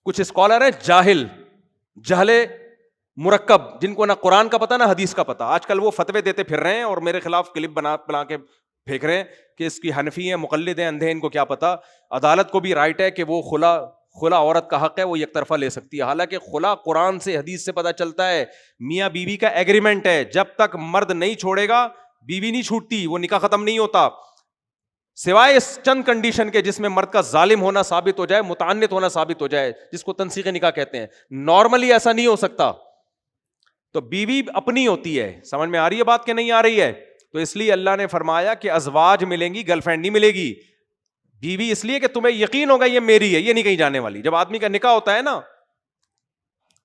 کچھ اسکالر ہیں جہل مرکب، جن کو نہ قرآن کا پتا نہ حدیث کا پتا. آج کل وہ فتوے دیتے پھر رہے ہیں اور میرے خلاف کلپ بنا کے پھینک رہے ہیں کہ اس کی حنفی ہیں، مقلد ہیں، اندھے، ان کو کیا پتا. عدالت کو بھی رائٹ ہے کہ وہ خلا عورت کا حق ہے، وہ یک طرفہ لے سکتی ہے. حالانکہ خلا قرآن سے حدیث سے پتا چلتا ہے میاں بیوی کا ایگریمنٹ ہے، جب تک مرد نہیں چھوڑے گا بیوی نہیں چھوٹتی، وہ نکاح ختم نہیں ہوتا، سوائے اس چند کنڈیشن کے جس میں مرد کا ظالم ہونا ثابت ہو جائے، متعنت ہونا ثابت ہو جائے، جس کو تنسیخ نکاح کہتے ہیں. نارملی ایسا نہیں ہو سکتا. تو بیوی اپنی ہوتی ہے. سمجھ میں آ رہی ہے بات کہ نہیں آ رہی ہے؟ تو اس لیے اللہ نے فرمایا کہ ازواج ملیں گی، گرل فرینڈ نہیں ملے گی. بیوی اس لیے کہ تمہیں یقین ہوگا یہ میری ہے، یہ نہیں کہیں جانے والی. جب آدمی کا نکاح ہوتا ہے نا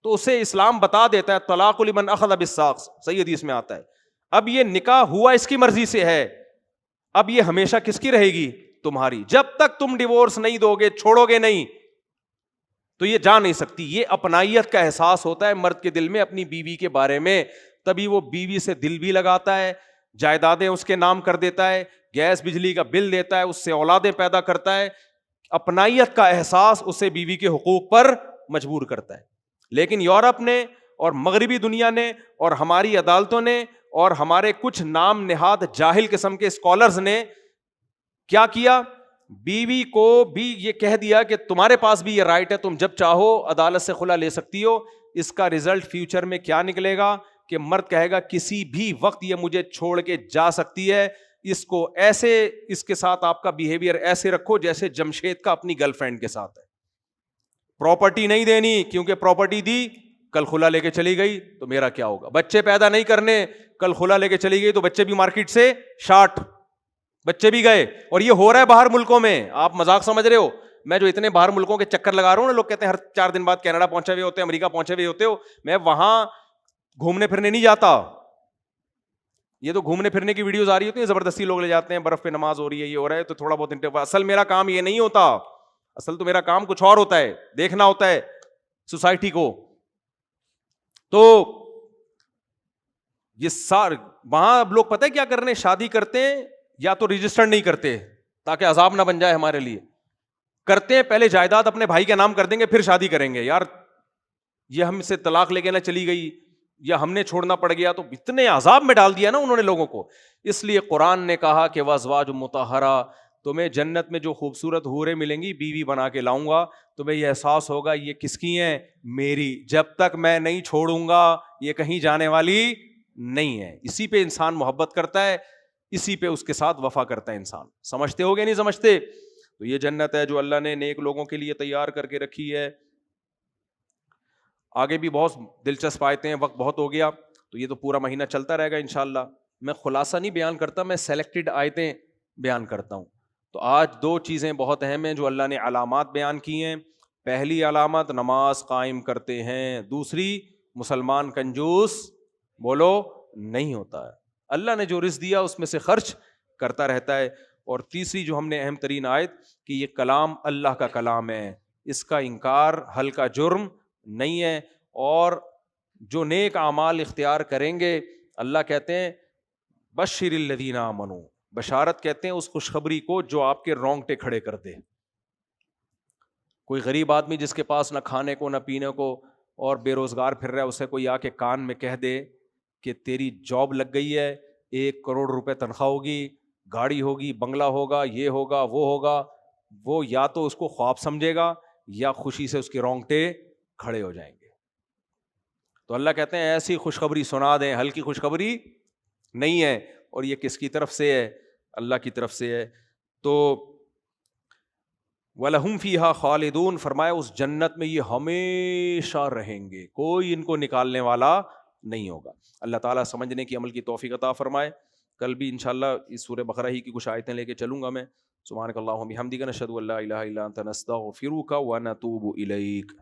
تو اسے اسلام بتا دیتا ہے طلاق لمن اخذ بالساق، صحیح حدیث میں آتا ہے. اب یہ نکاح ہوا اس کی مرضی سے ہے، اب یہ ہمیشہ کس کی رہے گی؟ تمہاری. جب تک تم ڈیورس نہیں دو گے، چھوڑو گے نہیں، تو یہ جا نہیں سکتی. یہ اپنائیت کا احساس ہوتا ہے مرد کے دل میں اپنی بیوی کے بارے میں، تبھی وہ بیوی سے دل بھی لگاتا ہے، جائیدادیں اس کے نام کر دیتا ہے، گیس بجلی کا بل دیتا ہے، اس سے اولادیں پیدا کرتا ہے. اپنائیت کا احساس اسے بیوی کے حقوق پر مجبور کرتا ہے. لیکن یورپ نے اور مغربی دنیا نے اور ہماری عدالتوں نے اور ہمارے کچھ نام نہاد جاہل قسم کے اسکالرز نے کیا کیا؟ بیوی کو بھی یہ کہہ دیا کہ تمہارے پاس بھی یہ رائٹ ہے، تم جب چاہو عدالت سے خلا لے سکتی ہو. اس کا ریزلٹ فیوچر میں کیا نکلے گا کہ مرد کہے گا کسی بھی وقت یہ مجھے چھوڑ کے جا سکتی ہے. اس کو ایسے، اس کے ساتھ آپ کا بیہیویئر ایسے رکھو جیسے جمشید کا اپنی گرل فرینڈ کے ساتھ ہے. پراپرٹی نہیں دینی، کیونکہ پراپرٹی دی کل خلا لے کے چلی گئی تو میرا کیا ہوگا. بچے پیدا نہیں کرنے، کل خلا لے کے چلی گئی تو بچے بھی مارکیٹ سے شارٹ، بچے بھی گئے. اور یہ ہو رہا ہے باہر ملکوں میں. آپ مذاق سمجھ رہے ہو؟ میں جو اتنے باہر ملکوں کے چکر لگا رہا ہوں نا، لوگ کہتے ہیں ہر 4 دن بعد کینیڈا پہنچے ہوئے ہوتے ہیں، امریکہ پہنچے ہوئے ہوتے ہو. میں وہاں گھومنے پھرنے نہیں جاتا. یہ تو گھومنے پھرنے کی ویڈیوز آ رہی ہوتی ہیں، زبردستی لوگ لے جاتے ہیں، برف پہ نماز ہو رہی ہے، یہ ہو رہا ہے تو تھوڑا بہت انٹرو. اصل میرا کام یہ نہیں ہوتا، اصل تو میرا کام کچھ اور ہوتا ہے، دیکھنا ہوتا ہے سوسائٹی کو. تو یہ وہاں اب لوگ پتہ ہے کیا کر رہے ہیں؟ شادی کرتے ہیں یا تو رجسٹر نہیں کرتے تاکہ عذاب نہ بن جائے ہمارے لیے. کرتے ہیں پہلے جائیداد اپنے بھائی کے نام کر دیں گے، پھر شادی کریں گے. یار یہ ہم سے طلاق لے کے نہ چلی گئی یا ہم نے چھوڑنا پڑ گیا، تو اتنے عذاب میں ڈال دیا نا انہوں نے لوگوں کو. اس لیے قرآن نے کہا کہ وازواج مطہرہ، تمہیں جنت میں جو خوبصورت حوریں ملیں گی بیوی بنا کے لاؤں گا. تمہیں یہ احساس ہوگا یہ کس کی ہیں؟ میری. جب تک میں نہیں چھوڑوں گا یہ کہیں جانے والی نہیں ہے. اسی پہ انسان محبت کرتا ہے، اسی پہ اس کے ساتھ وفا کرتا ہے انسان. سمجھتے ہو گے نہیں سمجھتے؟ تو یہ جنت ہے جو اللہ نے نیک لوگوں کے لیے تیار کر کے رکھی ہے. آگے بھی بہت دلچسپ آیتیں ہیں، وقت بہت ہو گیا تو یہ تو پورا مہینہ چلتا رہے گا انشاءاللہ. میں خلاصہ نہیں بیان کرتا، میں سلیکٹڈ آیتیں بیان کرتا ہوں. تو آج 2 چیزیں بہت اہم ہیں جو اللہ نے علامات بیان کی ہیں. پہلی علامت نماز قائم کرتے ہیں، دوسری مسلمان کنجوس بولو نہیں ہوتا ہے، اللہ نے جو رزق دیا اس میں سے خرچ کرتا رہتا ہے. اور تیسری جو ہم نے اہم ترین آیت کہ یہ کلام اللہ کا کلام ہے، اس کا انکار ہلکا جرم نہیں ہے. اور جو نیک اعمال اختیار کریں گے اللہ کہتے ہیں بشر الذین آمنوا، بشارت کہتے ہیں اس خوشخبری کو جو آپ کے رونگٹے کھڑے کر دے. کوئی غریب آدمی جس کے پاس نہ کھانے کو نہ پینے کو اور بے روزگار پھر رہا ہے، اسے کوئی آ کے کان میں کہہ دے کہ تیری جاب لگ گئی ہے، 1 کروڑ روپے تنخواہ ہوگی، گاڑی ہوگی، بنگلہ ہوگا، یہ ہوگا وہ ہوگا، وہ یا تو اس کو خواب سمجھے گا یا خوشی سے اس کے رونگٹے کھڑے ہو جائیں گے. تو اللہ کہتے ہیں ایسی خوشخبری سنا دیں، ہلکی خوشخبری نہیں ہے. اور یہ کس کی طرف سے ہے؟ اللہ کی طرف سے ہے. تو وَلَهُمْ فِيهَا خَالِدُونَ، فرمایا اس جنت میں یہ ہمیشہ رہیں گے، کوئی ان کو نکالنے والا نہیں ہوگا. اللہ تعالیٰ سمجھنے کی عمل کی توفیق عطا فرمائے. کل بھی انشاءاللہ اس سورہ بقرہ ہی کی کچھ آیتیں لے کے چلوں گا میں. سبحانک اللہم بحمدک، نشہد ان لا الہ الا انت، نستغفرک ونتوب الیک.